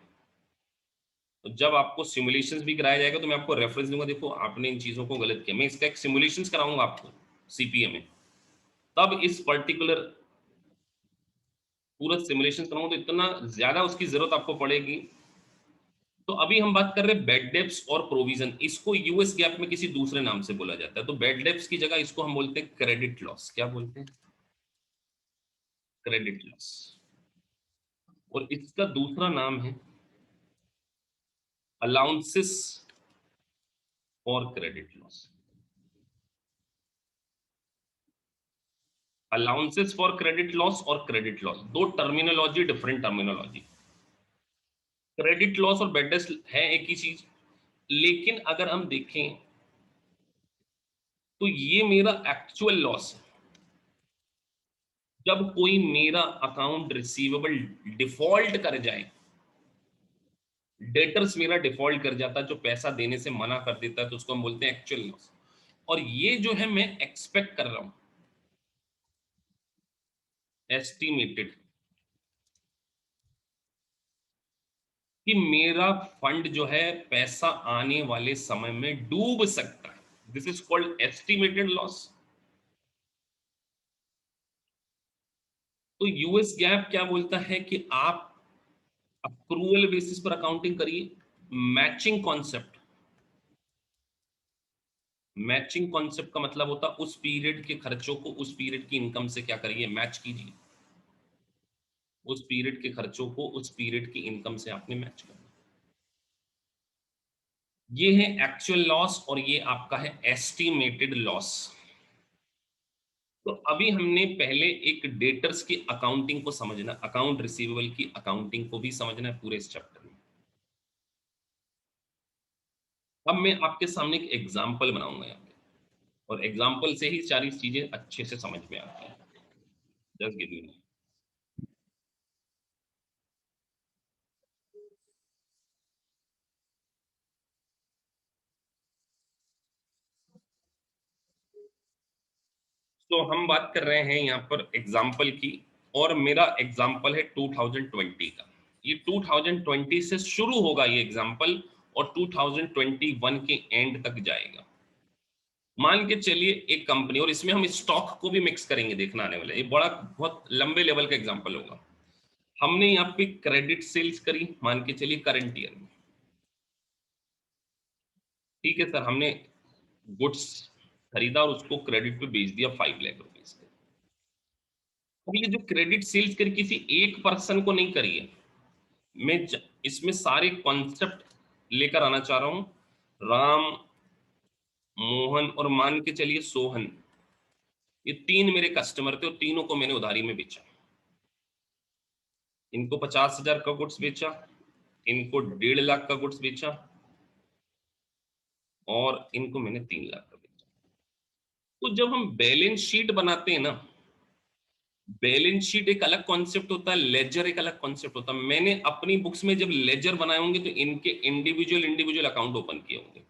तो जब आपको सिमुलेशंस भी कराया जाएगा तो मैं आपको रेफरेंस दूंगा, देखो आपने इन चीजों को गलत किया, मैं इसका एक सिमुलेशंस कराऊंगा आपको सीपीए में, तब इस पर्टिकुलर पूरा सिमुलेशन कराऊंगा तो इतना ज्यादा उसकी जरूरत आपको पड़ेगी। तो अभी हम बात कर रहे हैं बेड डेप्स और प्रोविजन, इसको यूएस गैप में किसी दूसरे नाम से बोला जाता है, तो बेड डेप्स की जगह इसको हम बोलते हैं क्रेडिट लॉस। क्या बोलते हैं? Credit loss. और इसका दूसरा नाम है allowances for credit loss. Allowances for credit loss और क्रेडिट लॉस, दो terminology, different terminology. Credit loss और बेड डेप्स है एक ही चीज, लेकिन अगर हम देखें तो ये मेरा एक्चुअल लॉस है। जब कोई मेरा अकाउंट रिसीवेबल डिफॉल्ट कर जाए, डेटर्स मेरा डिफॉल्ट कर जाता है, जो पैसा देने से मना कर देता है, तो उसको हम बोलते हैं एक्चुअल लॉस। और ये जो है मैं एक्सपेक्ट कर रहा हूं, एस्टिमेटेड, कि मेरा फंड जो है पैसा आने वाले समय में डूब सकता है, this is called estimated loss. तो यूएस गैप क्या बोलता है कि आप अक्रूवल बेसिस पर अकाउंटिंग करिए, मैचिंग कॉन्सेप्ट। मैचिंग कॉन्सेप्ट का मतलब होता है उस पीरियड के खर्चों को उस पीरियड की इनकम से क्या करिए, मैच कीजिए। उस पीरियड के खर्चों को उस पीरियड की इनकम से आपने मैच करना। ये है एक्चुअल लॉस और ये आपका है एस्टिमेटेड लॉस। तो अभी हमने पहले एक डेटर्स की अकाउंटिंग को समझना, अकाउंट रिसीवेबल की अकाउंटिंग को भी समझना है पूरे इस चैप्टर में। अब मैं आपके सामने एक एग्जाम्पल बनाऊंगा यहाँ पे, और एग्जाम्पल से ही सारी चीजें अच्छे से समझ में आती हैं। Just give me. तो हम बात कर रहे हैं यहाँ पर एग्जाम्पल की, और मेरा एग्जाम्पल है 2020 का। ये 2020 से शुरू होगा ये एग्जाम्पल, और 2021 के एंड तक जाएगा। मान के चलिए एक कंपनी, और इसमें हम स्टॉक को भी मिक्स करेंगे, देखना आने वाला ये बड़ा बहुत लंबे लेवल का एग्जाम्पल होगा। हमने यहाँ पे क्रेडिट सेल्स करी, मान के चलिए करंट ईयर में। ठीक है सर, हमने गुड्स खरीदा और उसको क्रेडिट पे बेच दिया 5 लाख रुपीज पे। अब ये जो क्रेडिट सेल्स करी किसी एक पर्सन को नहीं करी है, इसमें सारे कॉन्सेप्ट लेकर आना चाह रहा हूं। राम, मोहन और मान के चलिए सोहन, ये तीन मेरे कस्टमर थे और तीनों को मैंने उधारी में बेचा। इनको 50,000 का गुड्स बेचा, इनको 1.5 लाख का गुड्स बेचा, और इनको मैंने 3 लाख का बेचा। तो जब हम बैलेंस शीट बनाते हैं ना, बैलेंस शीट एक अलग कॉन्सेप्ट होता है, लेजर एक अलग कॉन्सेप्ट होता है। मैंने अपनी बुक्स में जब लेजर बनाए होंगे तो इनके इंडिविजुअल इंडिविजुअल अकाउंट ओपन किए होंगे।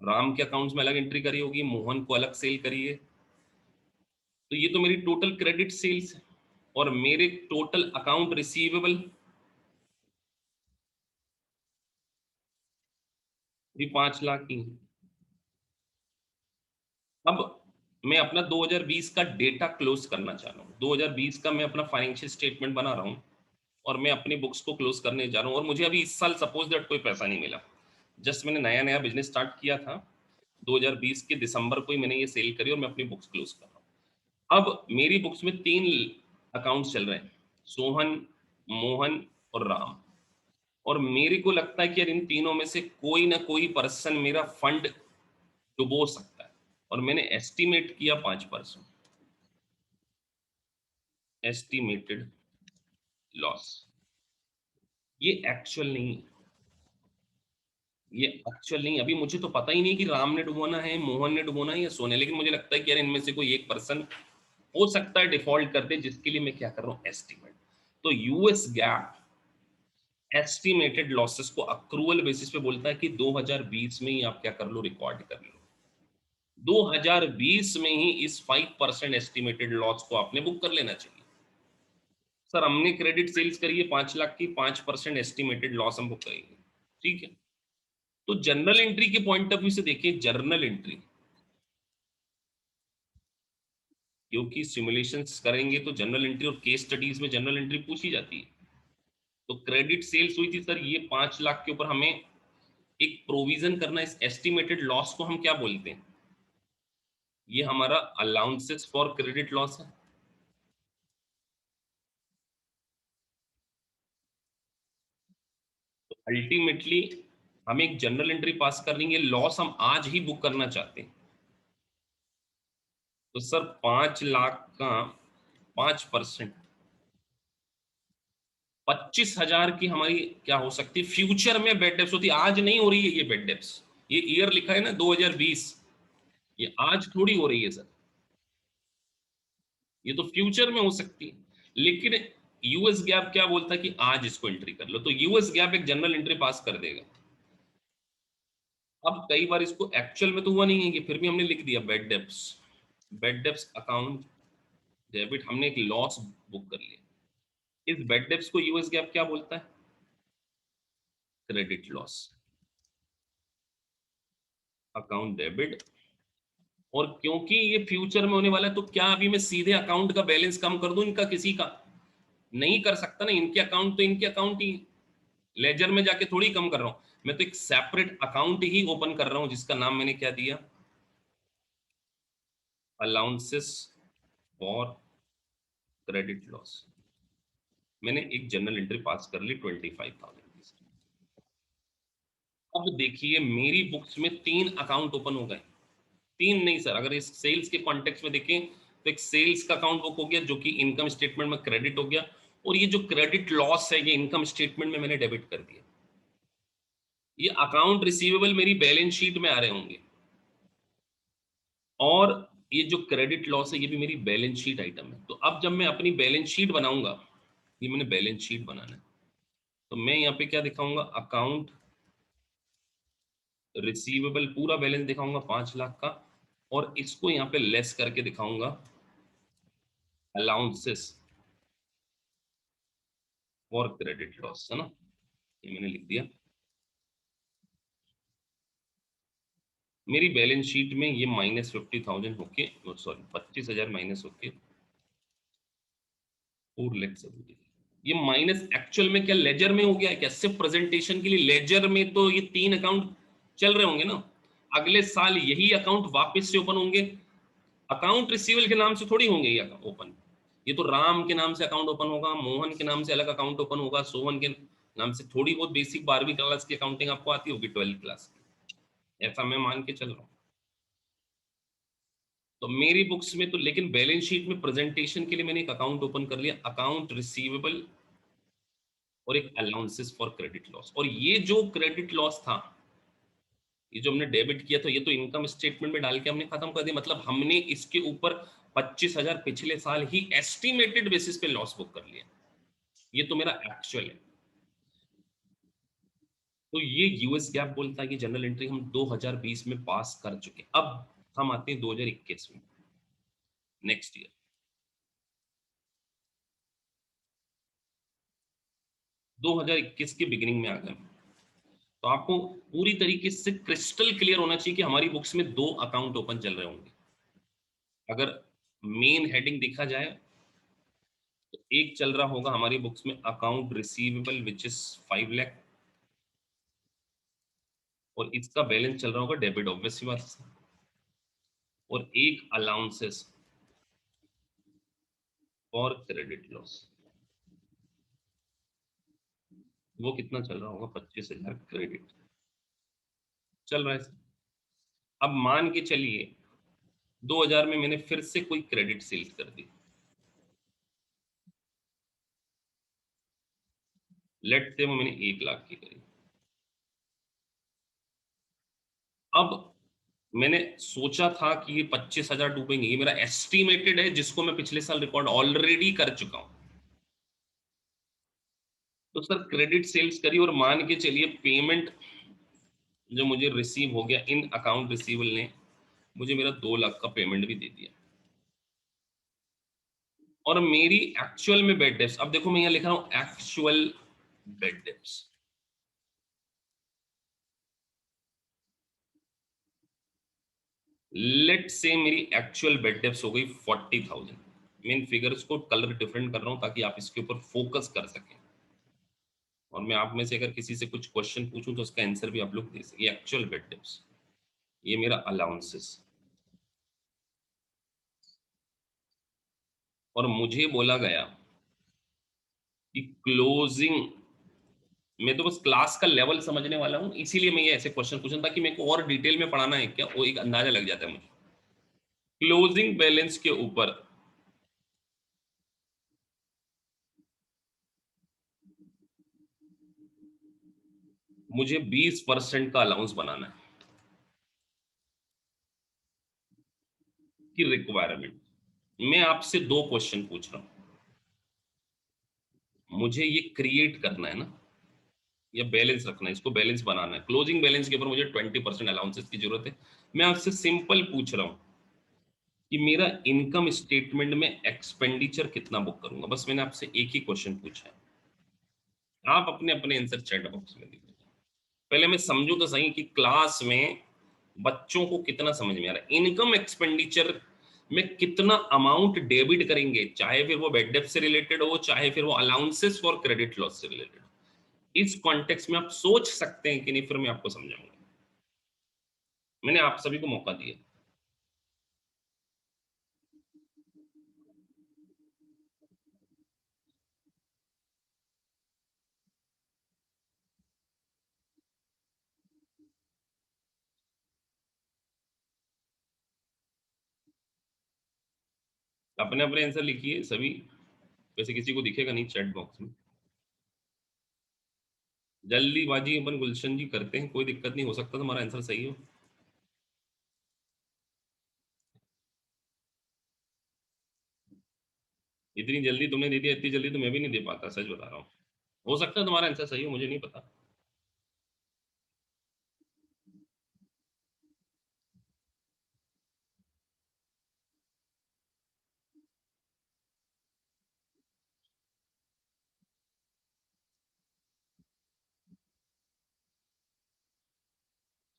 राम के अकाउंट्स में अलग एंट्री करी होगी, मोहन को अलग सेल करिए। तो ये तो मेरी टोटल क्रेडिट सेल्स है, और मेरे टोटल अकाउंट रिसीवेबल भी 5 लाख की। अब मैं अपना 2020 का डेटा क्लोज करना चाह रहा हूँ, 2020 का मैं अपना फाइनेंशियल स्टेटमेंट बना रहा हूँ, और मैं अपनी बुक्स को क्लोज करने जा रहा हूँ, और मुझे अभी इस साल सपोज दैट कोई पैसा नहीं मिला। जस्ट मैंने नया नया बिजनेस स्टार्ट किया था, 2020 के दिसंबर को ही मैंने ये सेल करी, और मैं अपनी बुक्स क्लोज कर रहा हूँ। अब मेरी बुक्स में 3 अकाउंट्स चल रहे हैं, सोहन, मोहन और राम। और मेरे को लगता है कि यार इन तीनों में से कोई ना कोई पर्सन मेरा फंड डुबो सकता है, और मैंने एस्टिमेट किया 5%। Estimated loss. ये एक्चुअल नहीं है, ये एक्चुअल नहीं। अभी मुझे तो पता ही नहीं कि राम ने डुबोना है, मोहन ने डुबोना है या सोने, लेकिन मुझे लगता है कि यार इनमें से कोई एक पर्सन हो सकता है डिफॉल्ट कर दे, जिसके लिए मैं क्या कर रहा हूं, एस्टिमेट। तो यूएस गैप एस्टिमेटेड लॉसेस को अक्रूवल बेसिस पे बोलता है कि 2020 में ही आप क्या कर लो, रिकॉर्ड कर लो। 2020 में ही इस 5% एस्टिमेटेड लॉस को आपने बुक कर लेना चाहिए। सर हमने क्रेडिट सेल्स करी है 5 लाख की, 5% एस्टिमेटेड लॉस हम बुक करेंगे। ठीक है। तो जर्नल एंट्री के पॉइंट ऑफ व्यू से देखिए, जर्नल एंट्री, क्योंकि सिमुलेशंस करेंगे तो जनरल एंट्री और केस स्टडीज में जनरल एंट्री पूछी जाती है। तो क्रेडिट सेल्स हुई थी सर, ये 5 लाख के ऊपर हमें एक प्रोविजन करना, इस एस्टिमेटेड लॉस को हम क्या बोलते हैं? ये हमारा अलाउंसेस फॉर क्रेडिट लॉस है। तो अल्टीमेटली हमें एक जनरल एंट्री पास करनी है, लॉस हम आज ही बुक करना चाहते हैं। तो सर 5 लाख का 5%, 25,000 की हमारी क्या हो सकती है? फ्यूचर में बेड डेप्स होती, आज नहीं हो रही है ये बेड डेप्स। ये ईयर लिखा है ना 2020, ये आज थोड़ी हो रही है सर, ये तो फ्यूचर में हो सकती है। लेकिन यूएस गैप क्या बोलता है कि आज इसको एंट्री कर लो, तो यूएस गैप एक जनरल एंट्री पास कर देगा। अब कई बार इसको एक्चुअल में तो हुआ नहीं है कि, फिर भी हमने लिख दिया bad debts, bad debts account debit, हमने एक लॉस बुक कर लिया। इस बेड डेप्स को यूएस गैप क्या बोलता है? Credit loss account debit. और क्योंकि ये फ्यूचर में होने वाला है, तो क्या अभी मैं सीधे अकाउंट का बैलेंस कम कर दूं इनका? किसी का नहीं कर सकता ना, इनके अकाउंट तो इनके अकाउंट ही, लेजर में जाके थोड़ी कम कर रहा हूं। मैं तो एक सेपरेट अकाउंट ही ओपन कर रहा हूं, जिसका नाम मैंने क्या दिया? Allowances for credit loss. मैंने एक जनरल एंट्री पास कर ली 25,000। अब देखिए मेरी बुक्स में 3 अकाउंट ओपन हो गए। तीन नहीं सर, अगर इस सेल्स के कॉन्टेक्स्ट में देखें तो एक सेल्स का अकाउंट बुक हो गया जो कि इनकम स्टेटमेंट में क्रेडिट हो गया, और ये जो क्रेडिट लॉस है ये इनकम स्टेटमेंट में मैंने डेबिट कर दिया। ये अकाउंट रिसीवेबल मेरी बैलेंस शीट में आ रहे होंगे, और ये जो क्रेडिट लॉस है ये भी मेरी बैलेंस शीट आइटम है। तो अब जब मैं अपनी बैलेंस शीट बनाऊंगा, ये मैंने बैलेंस शीट बनाना है, तो मैं यहाँ पे क्या दिखाऊंगा? अकाउंट रिसीवेबल पूरा बैलेंस दिखाऊंगा 5 लाख का, और इसको यहाँ पे लेस करके दिखाऊंगा अलाउंसेस फॉर क्रेडिट लॉस, है ना? ये मैंने लिख दिया। मेरी बैलेंस शीट में ये -50,000 होके, सॉरी 25,000 माइनस होके 4 लाख 70। ये माइनस एक्चुअल में क्या लेजर में हो गया है क्या? सिर्फ प्रेजेंटेशन के लिए लेजर में तो ये 3 अकाउंट चल रहे होंगे ना, अगले साल यही अकाउंट वापस से ओपन होंगे। अकाउंट रिसीवेबल के नाम से थोड़ी होंगे ये ओपन। ये तो राम के नाम से अकाउंट ओपन होगा, मोहन के नाम से अलग अकाउंट ओपन होगा, सोहन के नाम से। थोड़ी बहुत बेसिक 12वीं क्लास की अकाउंटिंग आपको आती होगी, 12th क्लास की, ऐसा मैं मान के चल रहा हूँ। तो मेरी बुक्स में तो, लेकिन बैलेंस शीट में प्रेजेंटेशन के लिए मैंने एक अकाउंट ओपन कर लिया, अकाउंट रिसीवेबल, और एक अलाउंसेस फॉर क्रेडिट लॉस। और ये जो क्रेडिट लॉस था, ये जो हमने डेबिट किया था, ये तो इनकम स्टेटमेंट में डाल के हमने खत्म कर दिया। मतलब हमने इसके ऊपर 25,000 पिछले साल ही एस्टिमेटेड बेसिस पे लॉस बुक कर लिया। ये तो मेरा एक्चुअल है। तो ये यूएस गैप बोलता है कि जनरल एंट्री हम 2020 में पास कर चुके। अब हम आते हैं 2021 में, नेक्स्ट ईयर। 2021 के बिगिनिंग में आ गए, तो आपको पूरी तरीके से क्रिस्टल क्लियर होना चाहिए कि हमारी बुक्स में 2 अकाउंट ओपन चल रहे होंगे। अगर मेन हेडिंग देखा जाए तो एक चल रहा होगा हमारी बुक्स में account receivable which is 5 lakh, और इसका बैलेंस चल रहा होगा डेबिट, ऑब्वियस सी बात है। और एक अलाउंसेस और क्रेडिट लॉस, वो कितना चल रहा होगा? 25,000 क्रेडिट चल रहा है। अब मान के चलिए 2000 में मैंने फिर से कोई क्रेडिट सेल्स कर दी, लेट से वो मैंने 1 लाख की करी। अब मैंने सोचा था कि ये 25,000 डूबेंगे, ये मेरा एस्टिमेटेड है जिसको मैं पिछले साल रिकॉर्ड ऑलरेडी कर चुका हूं। तो सर क्रेडिट सेल्स करी, और मान के चलिए पेमेंट जो मुझे रिसीव हो गया, इन अकाउंट रिसीवेबल ने मुझे मेरा 2 लाख का पेमेंट भी दे दिया। और मेरी एक्चुअल में बेड डेप्स, अब देखो मैं यहाँ लिख रहा हूँ एक्चुअल बेड डेप्स, लेट से मेरी एक्चुअल बेड डेप्थ हो गई 40,000। मैं इन फिगर्स को कलर डिफरेंट कर रहा हूं ताकि आप इसके ऊपर फोकस कर सकें, और मैं आप में से अगर किसी से कुछ क्वेश्चन पूछूं तो उसका आंसर भी आप लोग दे सकें। ये एक्चुअल बेड डेप्थ, ये मेरा अलाउंसेस, और मुझे बोला गया कि क्लोजिंग, मैं तो बस क्लास का लेवल समझने वाला हूँ, इसीलिए मैं ये ऐसे क्वेश्चन पूछा ताकि मेरे को और डिटेल में पढ़ाना है क्या, वो एक अंदाजा लग जाता है मुझे। क्लोजिंग बैलेंस के ऊपर मुझे 20% का अलाउंस बनाना है कि रिक्वायरमेंट। मैं आपसे दो क्वेश्चन पूछ रहा हूँ, मुझे ये क्रिएट करना है ना, या बैलेंस रखना है, इसको बैलेंस बनाना है। क्लोजिंग बैलेंस के ऊपर मुझे 20% अलाउंसेस की जरूरत है। मैं आपसे सिंपल पूछ रहा हूँ कि मेरा इनकम स्टेटमेंट में एक्सपेंडिचर कितना बुक करूंगा, बस मैंने आपसे एक ही क्वेश्चन पूछा है। आप अपने अपने आंसर चैट बॉक्स में दीजिए। पहले मैं समझू तो सही कि क्लास में बच्चों को कितना समझ में आ रहा है। इनकम एक्सपेंडिचर में कितना अमाउंट डेबिट करेंगे, चाहे फिर वो बेड डेप्थ से रिलेटेड हो, चाहे फिर वो अलाउंसेस फॉर क्रेडिट लॉस से रिलेटेड हो। इस कॉन्टेक्स्ट में आप सोच सकते हैं कि नहीं, फिर मैं आपको समझाऊंगा। मैंने आप सभी को मौका दिया। अपने अपने आंसर लिखिए सभी, वैसे किसी को दिखेगा नहीं चैट बॉक्स में। जल्दीबाजी अपन गुलशन जी करते हैं, कोई दिक्कत नहीं, हो सकता तुम्हारा आंसर सही हो। इतनी जल्दी तुमने दे दिया, इतनी जल्दी तो मैं भी नहीं दे पाता, सच बता रहा हूँ। हो सकता है तुम्हारा आंसर सही हो, मुझे नहीं पता।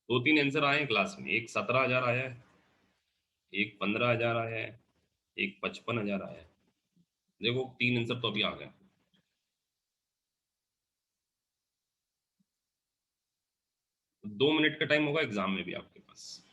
2-3 आंसर आए हैं क्लास में, एक 17,000 आया है, एक 15,000 आया है, एक 55,000 आया है। देखो 3 आंसर तो अभी आ गए। 2 मिनट का टाइम होगा एग्जाम में भी आपके पास।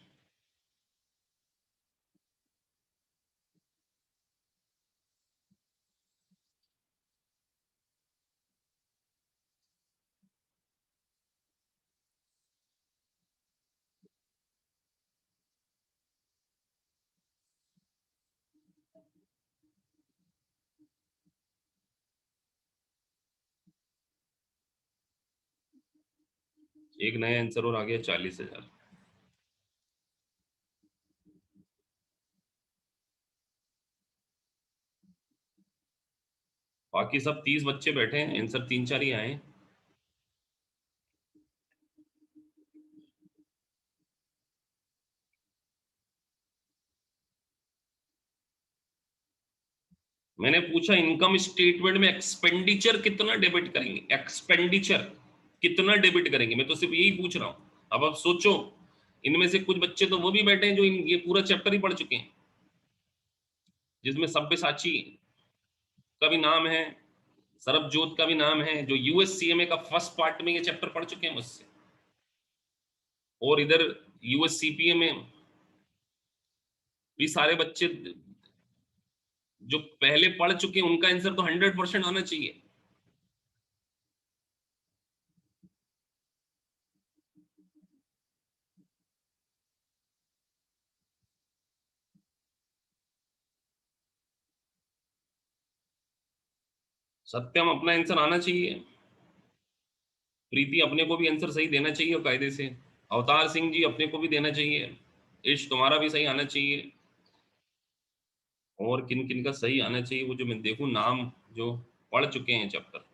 एक नया आंसर और आ गया, 40,000। बाकी सब 30 बच्चे बैठे हैं, आंसर 3-4 ही आए हैं। मैंने पूछा इनकम स्टेटमेंट में एक्सपेंडिचर कितना डेबिट करेंगे, एक्सपेंडिचर कितना डेबिट करेंगे, मैं तो सिर्फ यही पूछ रहा हूँ। अब आप सोचो, इनमें से कुछ बच्चे तो वो भी बैठे हैं जो ये पूरा चैप्टर ही पढ़ चुके हैं, जिसमें सब्यसाची का भी नाम है, सरबजोत का भी नाम है, जो यूएससीएमए का फर्स्ट पार्ट में ये चैप्टर पढ़ चुके हैं मुझसे। और इधर यूएससीपीए में भी सारे बच्चे जो पहले पढ़ चुके हैं, उनका आंसर तो 100% आना चाहिए। सत्यम अपना आंसर आना चाहिए, प्रीति अपने को भी आंसर सही देना चाहिए और कायदे से, अवतार सिंह जी अपने को भी देना चाहिए, इश तुम्हारा भी सही आना चाहिए, और किन किन का सही आना चाहिए वो जो मैं देखूं नाम, जो पढ़ चुके हैं चैप्टर।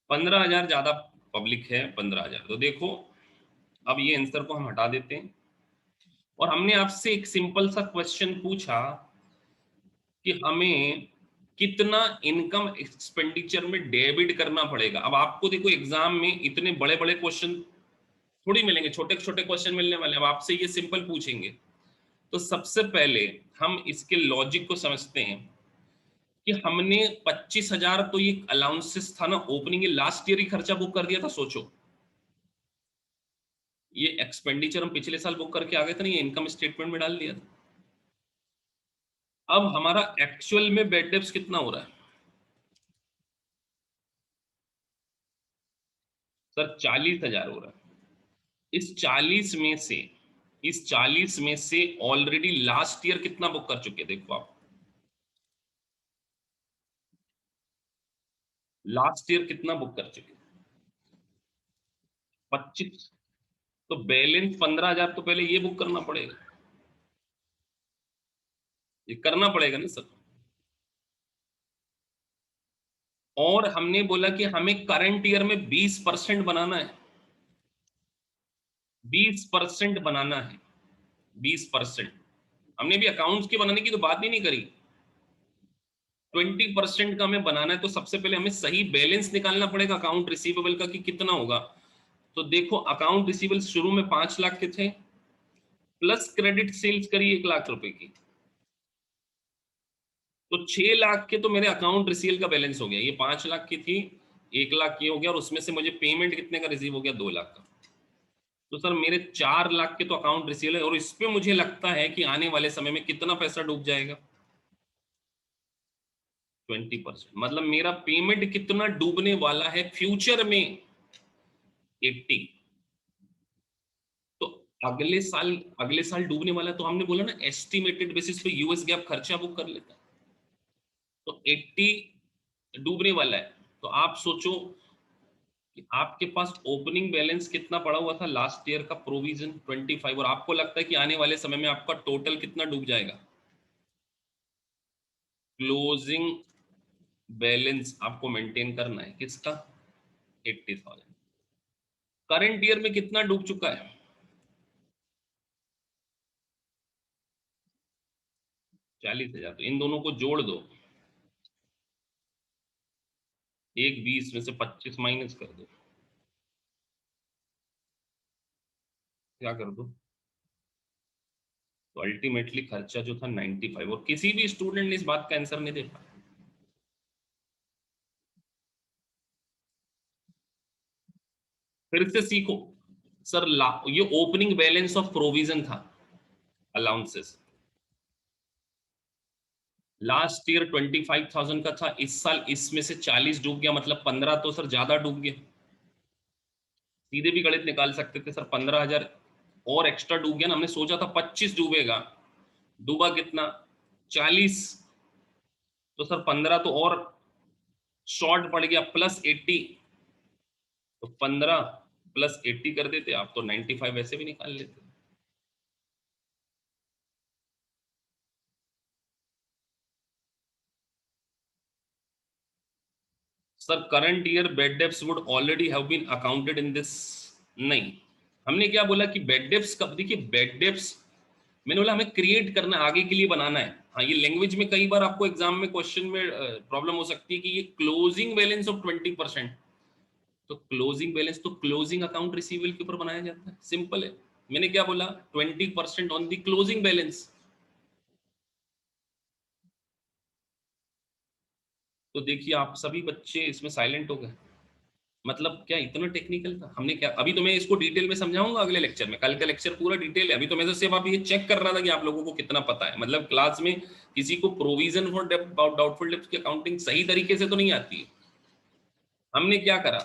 15,000 ज्यादा पब्लिक है, 15,000 तो देखो। अब ये आंसर को हम हटा देते हैं, और हमने आपसे एक सिंपल सा क्वेश्चन पूछा कि हमें कितना इनकम एक्सपेंडिचर में डेबिट करना पड़ेगा। अब आपको देखो एग्जाम में इतने बड़े बड़े क्वेश्चन थोड़ी मिलेंगे, छोटे छोटे क्वेश्चन मिलने वाले। अब आपसे ये सिंपल पूछेंगे, तो सबसे पहले हम इसके लॉजिक को समझते हैं कि हमने 25,000, तो ये अलाउंसेस था ना ओपनिंग, ये लास्ट ईयर ही खर्चा बुक कर दिया था। सोचो, ये एक्सपेंडिचर हम पिछले साल बुक करके आ गए थे ना, ये इनकम स्टेटमेंट में डाल दिया था। अब हमारा एक्चुअल में बेड डेप्स कितना हो रहा है सर? 40,000 हो रहा है। इस 40 में से, इस 40 में से ऑलरेडी लास्ट ईयर कितना बुक कर चुके हैं देखो आप। लास्ट ईयर कितना बुक कर चुके हैं? 25। तो बैलेंस 15,000 तो पहले ये बुक करना पड़ेगा, ये करना पड़ेगा ना सर। और हमने बोला कि हमें करंट ईयर में 20% बनाना है, 20% बनाना है, 20%। हमने भी अकाउंट्स के बनाने की तो बात ही नहीं करी। 20% का हमें बनाना है, तो सबसे पहले हमें सही बैलेंस निकालना पड़ेगा अकाउंट रिसीवेबल का कि कितना होगा। तो देखो अकाउंट रिसीवेबल शुरू में 5 लाख के थे, प्लस क्रेडिट सेल्स करी 1 लाख रुपए की, तो 6 लाख के तो मेरे अकाउंट रिसीवेबल का बैलेंस हो गया। ये 5 लाख की थी, 1 लाख ये हो गया, और उसमें से मुझे पेमेंट कितने का रिसीव हो गया? 2 लाख का। तो सर मेरे 4 लाख के तो अकाउंट रिसीवेबल है, और इस पे मुझे लगता है कि आने वाले समय में कितना पैसा डूब जाएगा? 20%। मतलब मेरा पेमेंट कितना डूबने वाला है फ्यूचर में? 80। तो अगले साल डूबने वाला है, तो हमने बोला ना एस्टिमेटेड बेसिस पे यूएस गैप खर्चा बुक कर लेता है। तो 80 डूबने वाला है। तो आप सोचो कि आपके पास ओपनिंग बैलेंस कितना पड़ा हुआ था लास्ट ईयर का, प्रोविजन 25, और आपको लगता है कि आने वाले समय में आपका टोटल कितना डूब जाएगा? क्लोजिंग बैलेंस आपको मेंटेन करना है किसका? 80,000। करंट ईयर में कितना डूब चुका है? 40,000। तो इन दोनों को जोड़ दो, एक 20 में से 25 माइनस कर दो, क्या कर दो, तो अल्टीमेटली खर्चा जो था 95, और किसी भी स्टूडेंट ने इस बात का आंसर नहीं दे पाया। फिर से सीखो सर, ये ओपनिंग बैलेंस ऑफ प्रोविजन था, अलाउंसेस। लास्ट ईयर 25,000 का था, इस साल इसमें से 40 डूब गया, मतलब 15 तो सर ज्यादा डूब गया। सीधे भी गणित निकाल सकते थे सर, 15,000 और एक्स्ट्रा डूब गया ना। हमने सोचा था 25 डूबेगा, डूबा कितना? 40। तो सर 15 तो और शॉर्ट पड़ गया, +80। तो 15 +80 कर देते आप, तो 95 ऐसे भी निकाल लेते। Sir current year bad debts would already have been accounted in this. नहीं, हमने क्या बोला कि बेड डेप्स कब, देखिए बेड डेप्स मैंने बोला हमें क्रिएट करना, आगे के लिए बनाना है। हाँ, ये लैंग्वेज में कई बार आपको एग्जाम में क्वेश्चन में प्रॉब्लम हो सकती है कि ये क्लोजिंग बैलेंस ऑफ 20%। तो क्लोजिंग बैलेंस तो क्लोजिंग अकाउंट रिसीवेबल के ऊपर बनाया जाता है, सिंपल है। मैंने क्या बोला? 20% ऑन द क्लोजिंग बैलेंस। तो देखिए आप सभी बच्चे इसमें साइलेंट हो गए। मतलब क्या इतना टेक्निकल था? हमने क्या, अभी तो मैं इसको डिटेल में समझाऊंगा अगले लेक्चर में, कल का लेक्चर पूरा डिटेल है। अभी तो मैं तो सिर्फ आप ये चेक कर रहा था कि आप लोगों को कितना पता है। मतलब क्लास में किसी को प्रोविजन फॉर डाउटफुल डेब्ट की अकाउंटिंग सही तरीके से तो नहीं आती है। हमने क्या करा,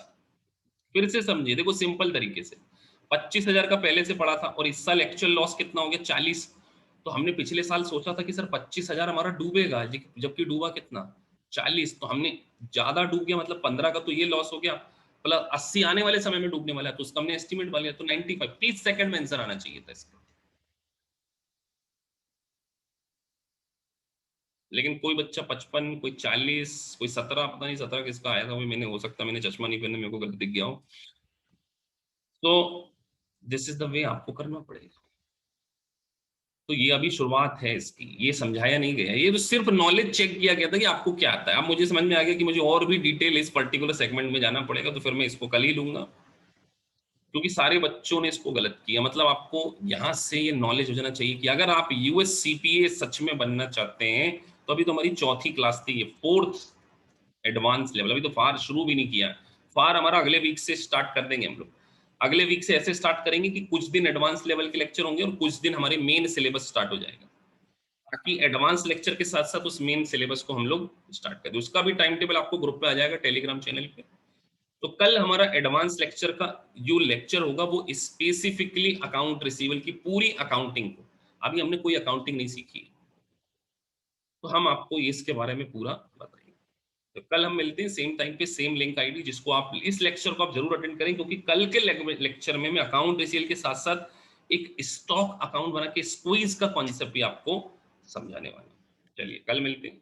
फिर से समझिए, देखो सिंपल तरीके से, 25,000 का पहले से पड़ा था, और इस साल एक्चुअल लॉस कितना हो गया? 40। तो हमने पिछले साल सोचा था कि सर 25,000 हमारा डूबेगा, जबकि डूबा कितना? 40। तो हमने ज्यादा डूब गया, मतलब 15 का तो ये लॉस हो गया, प्लस 80 आने वाले समय में डूबने वाला है, तो उसका हमने एस्टिमेट बना लिया। तो 95, 30 सेकंड में आंसर आना चाहिए था इसका। लेकिन कोई बच्चा 55, कोई 40, कोई 17, पता नहीं 17 किसका आया था, वो मैंने, हो सकता है मैंने चश्मा नहीं पहने, मेरे को गलत दिख गया हो। तो दिस इज द वे आपको करना पड़ेगा। तो ये अभी शुरुआत है इसकी, ये समझाया नहीं गया है, ये तो सिर्फ नॉलेज चेक किया गया था कि आपको क्या आता है। अब मुझे समझ में आ गया कि मुझे और भी डिटेल इस पर्टिकुलर सेगमेंट में जाना पड़ेगा, तो फिर मैं इसको कल ही लूंगा, क्योंकि सारे बच्चों ने इसको गलत किया। मतलब आपको यहाँ से ये नॉलेज हो जाना चाहिए कि अगर आप यूएस सीपीए सच में बनना चाहते हैं, तो अभी तो हमारी चौथी क्लास थी, ये फोर्थ एडवांस लेवल, अभी तो फार शुरू भी नहीं किया। फार हमारा अगले वीक से स्टार्ट कर देंगे हम लोग। अगले वीक से ऐसे स्टार्ट करेंगे कि कुछ दिन एडवांस लेवल के लेक्चर होंगे और कुछ दिन हमारे मेन सिलेबस स्टार्ट हो जाएगा, ताकि एडवांस लेक्चर के साथ साथ उस मेन सिलेबस को हम लोग स्टार्ट कर दें। उसका भी टाइम टेबल आपको ग्रुप पे आ जाएगा, टेलीग्राम चैनल पे। तो कल हमारा एडवांस लेक्चर का जो लेक्चर होगा वो स्पेसिफिकली अकाउंट रिसीवल की पूरी अकाउंटिंग को, अभी हमने कोई अकाउंटिंग नहीं सीखी, तो हम आपको इसके बारे में पूरा बताएंगे। तो कल हम मिलते हैं सेम टाइम पे, सेम लिंक आईडी, जिसको आप इस लेक्चर को आप जरूर अटेंड करें, क्योंकि कल के लेक्चर में मैं अकाउंट रिसीवल के साथ साथ एक स्टॉक अकाउंट बना के स्क्वीज का कॉन्सेप्ट भी आपको समझाने वाला हूं। चलिए कल मिलते हैं।